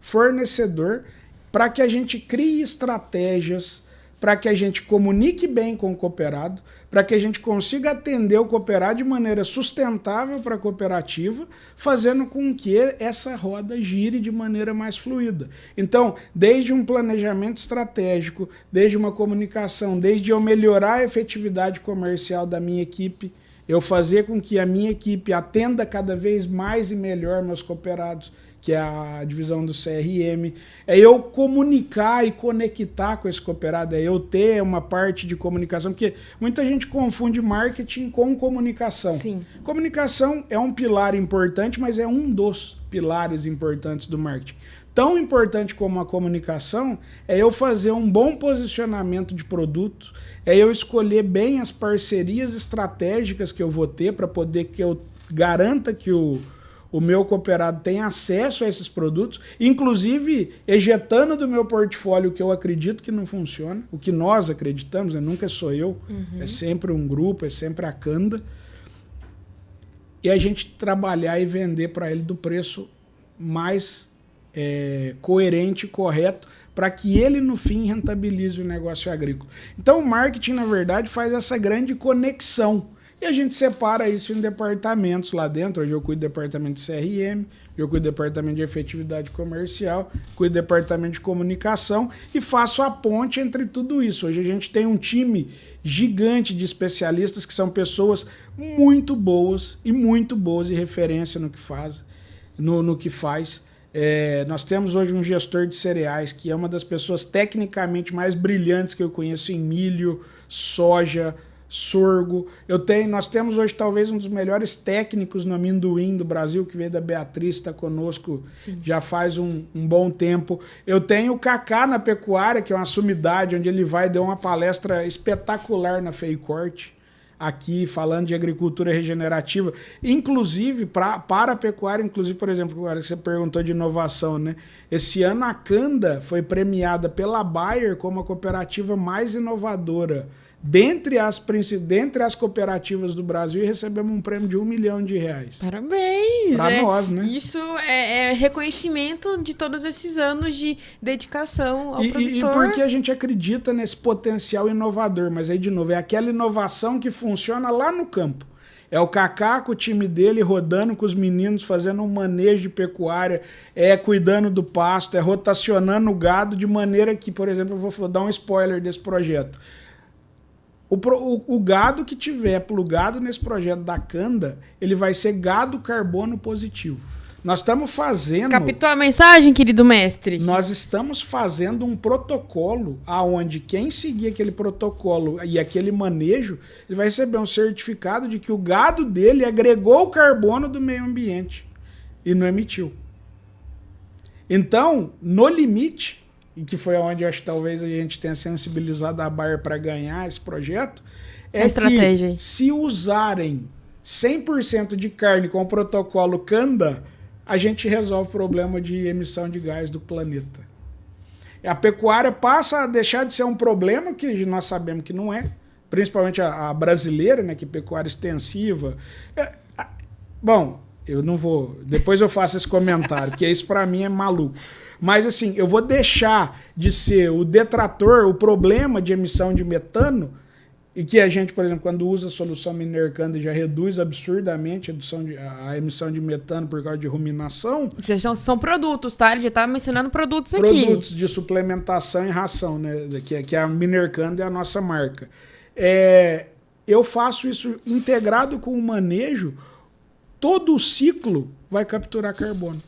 fornecedor, para que a gente crie estratégias, para que a gente comunique bem com o cooperado, para que a gente consiga atender o cooperado de maneira sustentável para a cooperativa, fazendo com que essa roda gire de maneira mais fluida. Então, desde um planejamento estratégico, desde uma comunicação, desde eu melhorar a efetividade comercial da minha equipe, eu fazer com que a minha equipe atenda cada vez mais e melhor meus cooperados, que é a divisão do CRM, é eu comunicar e conectar com esse cooperado, é eu ter uma parte de comunicação, porque muita gente confunde marketing com comunicação. Sim. Comunicação é um pilar importante, mas é um dos pilares importantes do marketing. Tão importante como a comunicação é eu fazer um bom posicionamento de produto, é eu escolher bem as parcerias estratégicas que eu vou ter para poder que eu garanta que o meu cooperado tenha acesso a esses produtos, inclusive ejetando do meu portfólio o que eu acredito que não funciona, o que nós acreditamos, né? Nunca sou eu, é sempre um grupo, é sempre a Canda, e a gente trabalhar e vender para ele do preço mais coerente e correto, para que ele, no fim, rentabilize o negócio agrícola. Então, o marketing, na verdade, faz essa grande conexão. E a gente separa isso em departamentos lá dentro. Hoje eu cuido do departamento de CRM, eu cuido do departamento de efetividade comercial, cuido do departamento de comunicação e faço a ponte entre tudo isso. Hoje a gente tem um time gigante de especialistas que são pessoas muito boas e referência no que faz. No que faz. Nós temos hoje um gestor de cereais que é uma das pessoas tecnicamente mais brilhantes que eu conheço em milho, soja, sorgo. Nós temos hoje talvez um dos melhores técnicos no amendoim do Brasil, que veio da Beatriz, está conosco já faz um bom tempo. Eu tenho o Cacá na pecuária, que é uma sumidade, onde ele deu uma palestra espetacular na FEICORT, aqui falando de agricultura regenerativa, inclusive para a pecuária, inclusive, por exemplo, agora que você perguntou de inovação, né? Esse ano a Canda foi premiada pela Bayer como a cooperativa mais inovadora dentre as cooperativas do Brasil e recebemos um prêmio de R$1 milhão. Parabéns! Para nós, né? Isso é reconhecimento de todos esses anos de dedicação ao produtor. E porque a gente acredita nesse potencial inovador, mas aí, de novo, é aquela inovação que funciona lá no campo. É o Cacá com o time dele rodando com os meninos, fazendo um manejo de pecuária, cuidando do pasto, rotacionando o gado de maneira que, por exemplo, eu vou dar um spoiler desse projeto. O gado que tiver plugado nesse projeto da Canda, ele vai ser gado carbono positivo. Nós estamos fazendo... Captou a mensagem, querido mestre? Nós estamos fazendo um protocolo aonde quem seguir aquele protocolo e aquele manejo, ele vai receber um certificado de que o gado dele agregou o carbono do meio ambiente e não emitiu. Então, no limite, e que foi onde eu acho que talvez a gente tenha sensibilizado a Bayer para ganhar esse projeto, que se usarem 100% de carne com o protocolo Canda, a gente resolve o problema de emissão de gás do planeta. A pecuária passa a deixar de ser um problema, que nós sabemos que não é, principalmente a brasileira, né, que é pecuária extensiva. Bom, eu não vou... Depois eu faço esse comentário, porque isso para mim é maluco. Mas assim, eu vou deixar de ser o detrator, o problema de emissão de metano, e que a gente, por exemplo, quando usa a solução Minercanda já reduz absurdamente a emissão de metano por causa de ruminação. São produtos, tá? Ele já tá mencionando produtos aqui. Produtos de suplementação e ração, né? Que a Minercanda é a nossa marca. Eu faço isso integrado com o manejo, todo o ciclo vai capturar carbono.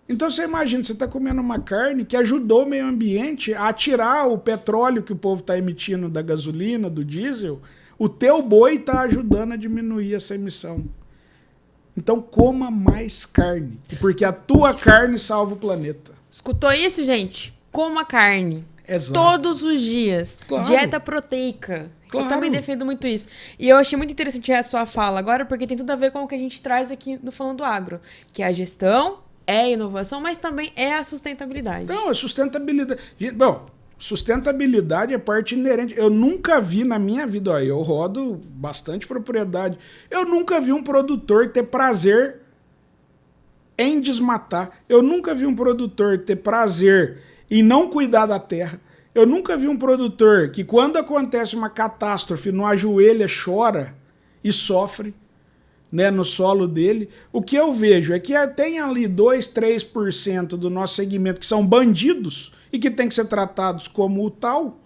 Então você imagina, você está comendo uma carne que ajudou o meio ambiente a tirar o petróleo que o povo está emitindo da gasolina, do diesel, o teu boi está ajudando a diminuir essa emissão. Então coma mais carne, porque a tua carne salva o planeta. Escutou isso, gente? Coma carne. Exato. Todos os dias. Claro. Dieta proteica. Claro. Eu também defendo muito isso. E eu achei muito interessante a sua fala agora, porque tem tudo a ver com o que a gente traz aqui no Falando Agro, que é a gestão, é a inovação, mas também é a sustentabilidade. Não, a sustentabilidade... Bom, sustentabilidade é parte inerente. Eu nunca vi na minha vida, eu rodo bastante propriedade, eu nunca vi um produtor ter prazer em desmatar. Eu nunca vi um produtor ter prazer em não cuidar da terra. Eu nunca vi um produtor que, quando acontece uma catástrofe, no ajoelha, chora e sofre, né, no solo dele. O que eu vejo é que tem ali 2, 3% do nosso segmento que são bandidos e que tem que ser tratados como o tal,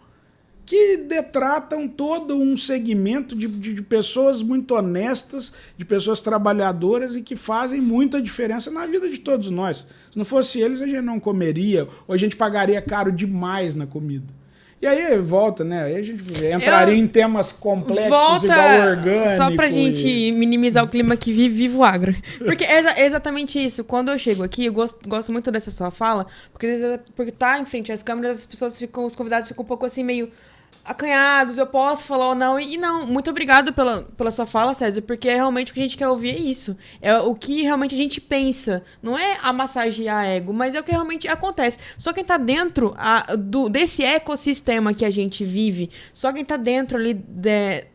que detratam todo um segmento de pessoas muito honestas, de pessoas trabalhadoras e que fazem muita diferença na vida de todos nós. Se não fosse eles, a gente não comeria, ou a gente pagaria caro demais na comida. E aí volta, né? Aí a gente entraria em temas complexos, igual orgânico. Só pra gente minimizar o clima que vive o agro. Porque é exatamente isso. Quando eu chego aqui, eu gosto muito dessa sua fala, porque às vezes, porque tá em frente às câmeras, as pessoas ficam, os convidados ficam um pouco assim, meio acanhados, eu posso falar ou não. E não, muito obrigado pela sua fala, César, porque realmente o que a gente quer ouvir é isso. É o que realmente a gente pensa. Não é a massagear ego, mas é o que realmente acontece. Só quem tá dentro desse ecossistema que a gente vive, só quem tá dentro ali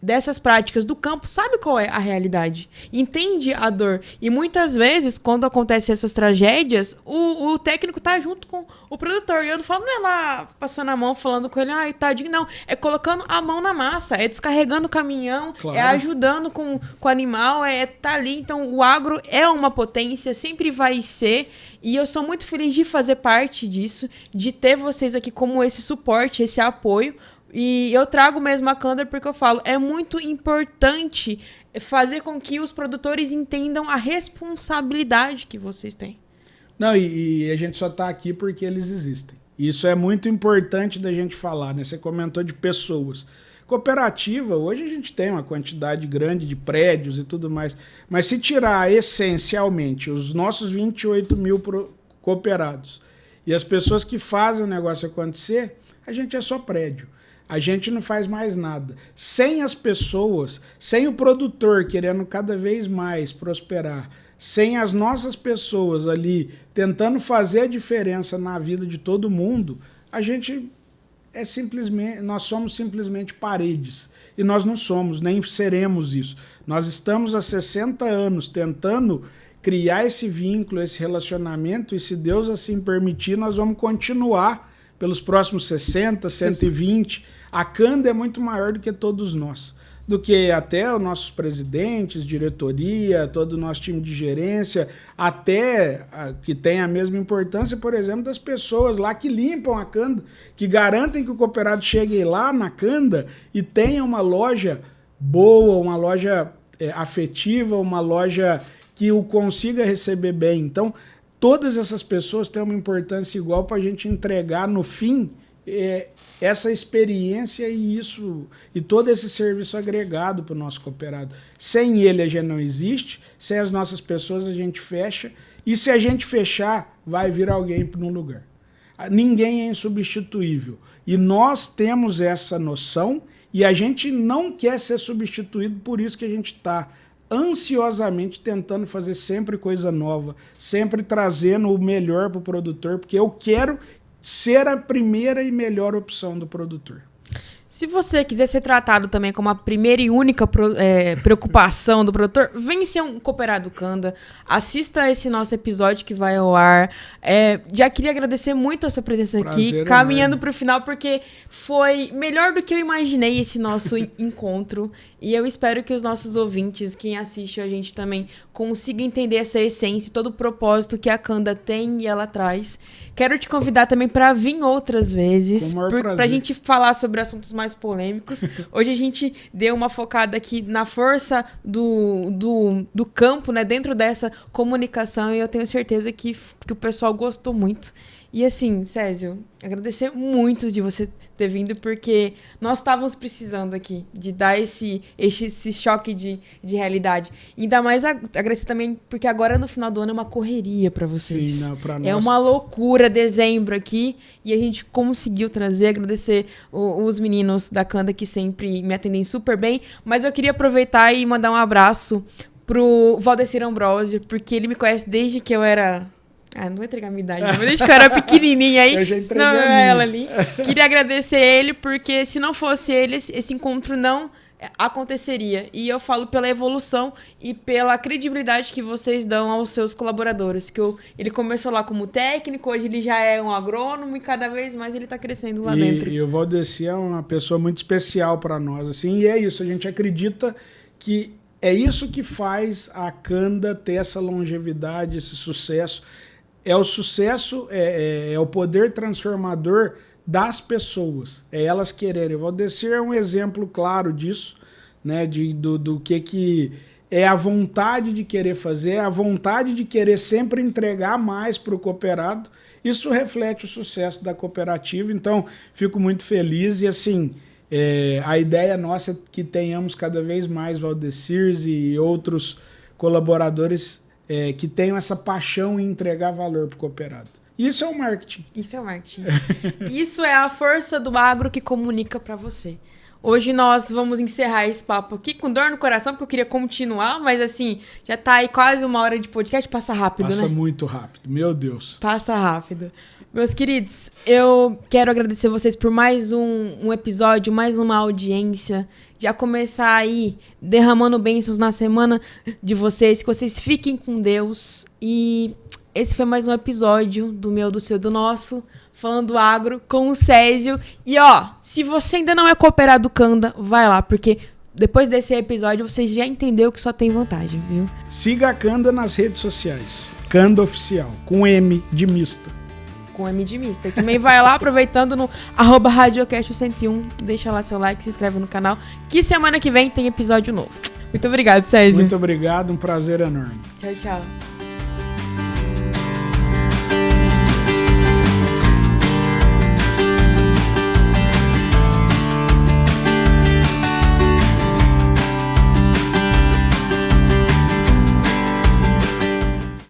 dessas práticas do campo sabe qual é a realidade. Entende a dor. E muitas vezes, quando acontecem essas tragédias, o técnico tá junto com o produtor. E eu não falo, não é lá passando a mão, falando com ele, ai, tadinho, não. É colocando a mão na massa, é descarregando o caminhão, claro. É ajudando com o animal, tá ali. Então, o agro é uma potência, sempre vai ser. E eu sou muito feliz de fazer parte disso, de ter vocês aqui como esse suporte, esse apoio. E eu trago mesmo a Candor porque eu falo, é muito importante fazer com que os produtores entendam a responsabilidade que vocês têm. Não, e a gente só tá aqui porque eles existem. Isso é muito importante da gente falar, né? Você comentou de pessoas. Cooperativa, hoje a gente tem uma quantidade grande de prédios e tudo mais, mas se tirar essencialmente os nossos 28 mil cooperados e as pessoas que fazem o negócio acontecer, a gente é só prédio. A gente não faz mais nada. Sem as pessoas, sem o produtor querendo cada vez mais prosperar, sem as nossas pessoas ali tentando fazer a diferença na vida de todo mundo, a gente nós somos simplesmente paredes. E nós não somos, nem seremos isso. Nós estamos há 60 anos tentando criar esse vínculo, esse relacionamento, e se Deus assim permitir, nós vamos continuar pelos próximos 60, 120. A Canda é muito maior do que todos nós. Do que até os nossos presidentes, diretoria, todo o nosso time de gerência, até que tem a mesma importância, por exemplo, das pessoas lá que limpam a Canda, que garantem que o cooperado chegue lá na Canda e tenha uma loja boa, uma loja afetiva, uma loja que o consiga receber bem. Então, todas essas pessoas têm uma importância igual para a gente entregar no fim essa experiência e todo esse serviço agregado para o nosso cooperado. Sem ele a gente não existe, sem as nossas pessoas a gente fecha, e se a gente fechar, vai vir alguém para um lugar. Ninguém é insubstituível. E nós temos essa noção e a gente não quer ser substituído, por isso que a gente está ansiosamente tentando fazer sempre coisa nova, sempre trazendo o melhor para o produtor, porque eu quero ser a primeira e melhor opção do produtor. Se você quiser ser tratado também como a primeira e única preocupação do produtor, vem ser um cooperado Canda, assista esse nosso episódio que vai ao ar. Já queria agradecer muito a sua presença aqui, caminhando para o final, porque foi melhor do que eu imaginei esse nosso encontro. E eu espero que os nossos ouvintes, quem assiste a gente também, consiga entender essa essência, todo o propósito que a Canda tem e ela traz. Quero te convidar também para vir outras vezes, para a gente falar sobre assuntos mais polêmicos. Hoje a gente deu uma focada aqui na força do campo, né, dentro dessa comunicação, e eu tenho certeza que o pessoal gostou muito. E assim, Césio, agradecer muito de você ter vindo, porque nós estávamos precisando aqui de dar esse choque de realidade. Ainda mais agradecer também, porque agora no final do ano é uma correria para vocês. Sim, não, pra nós. É uma loucura, dezembro aqui, e a gente conseguiu trazer, agradecer os meninos da Canda que sempre me atendem super bem. Mas eu queria aproveitar e mandar um abraço pro Valdecir Ambrosio, porque ele me conhece desde que eu era... não vou entregar a minha idade, mas desde que eu era pequenininha aí, eu já entreguei não é ela ali. Queria agradecer ele, porque se não fosse ele, esse encontro não aconteceria. E eu falo pela evolução e pela credibilidade que vocês dão aos seus colaboradores. Que ele começou lá como técnico, hoje ele já é um agrônomo e cada vez mais ele está crescendo lá dentro. E o Valdeci é uma pessoa muito especial para nós, assim, e é isso, a gente acredita que é isso que faz a Canda ter essa longevidade, esse sucesso. É o sucesso, é o poder transformador das pessoas, é elas quererem. O Valdeci é um exemplo claro disso, né, do que é a vontade de querer fazer, a vontade de querer sempre entregar mais para o cooperado. Isso reflete o sucesso da cooperativa, então fico muito feliz e assim, a ideia nossa é que tenhamos cada vez mais Valdecirs e outros colaboradores que tenham essa paixão em entregar valor para o cooperado. Isso é o marketing. Isso é o marketing. Isso é a força do agro que comunica para você. Hoje nós vamos encerrar esse papo aqui com dor no coração, porque eu queria continuar, mas assim, já tá aí quase 1 hora de podcast, passa rápido, né? Passa muito rápido, meu Deus. Passa rápido. Meus queridos, eu quero agradecer vocês por mais um episódio, mais uma audiência. Já começar aí derramando bênçãos na semana de vocês, que vocês fiquem com Deus. E esse foi mais um episódio do meu, do seu, do nosso, Falando Agro com o Césio. E ó, se você ainda não é cooperado Canda, vai lá, porque depois desse episódio vocês já entenderam que só tem vantagem, viu? Siga a Canda nas redes sociais. Canda Oficial, com M de mista. Com M de mista. E também vai lá aproveitando no @radiocast101, deixa lá seu like, se inscreve no canal, que semana que vem tem episódio novo. Muito obrigado, Césio. Muito obrigado, um prazer enorme. Tchau, tchau.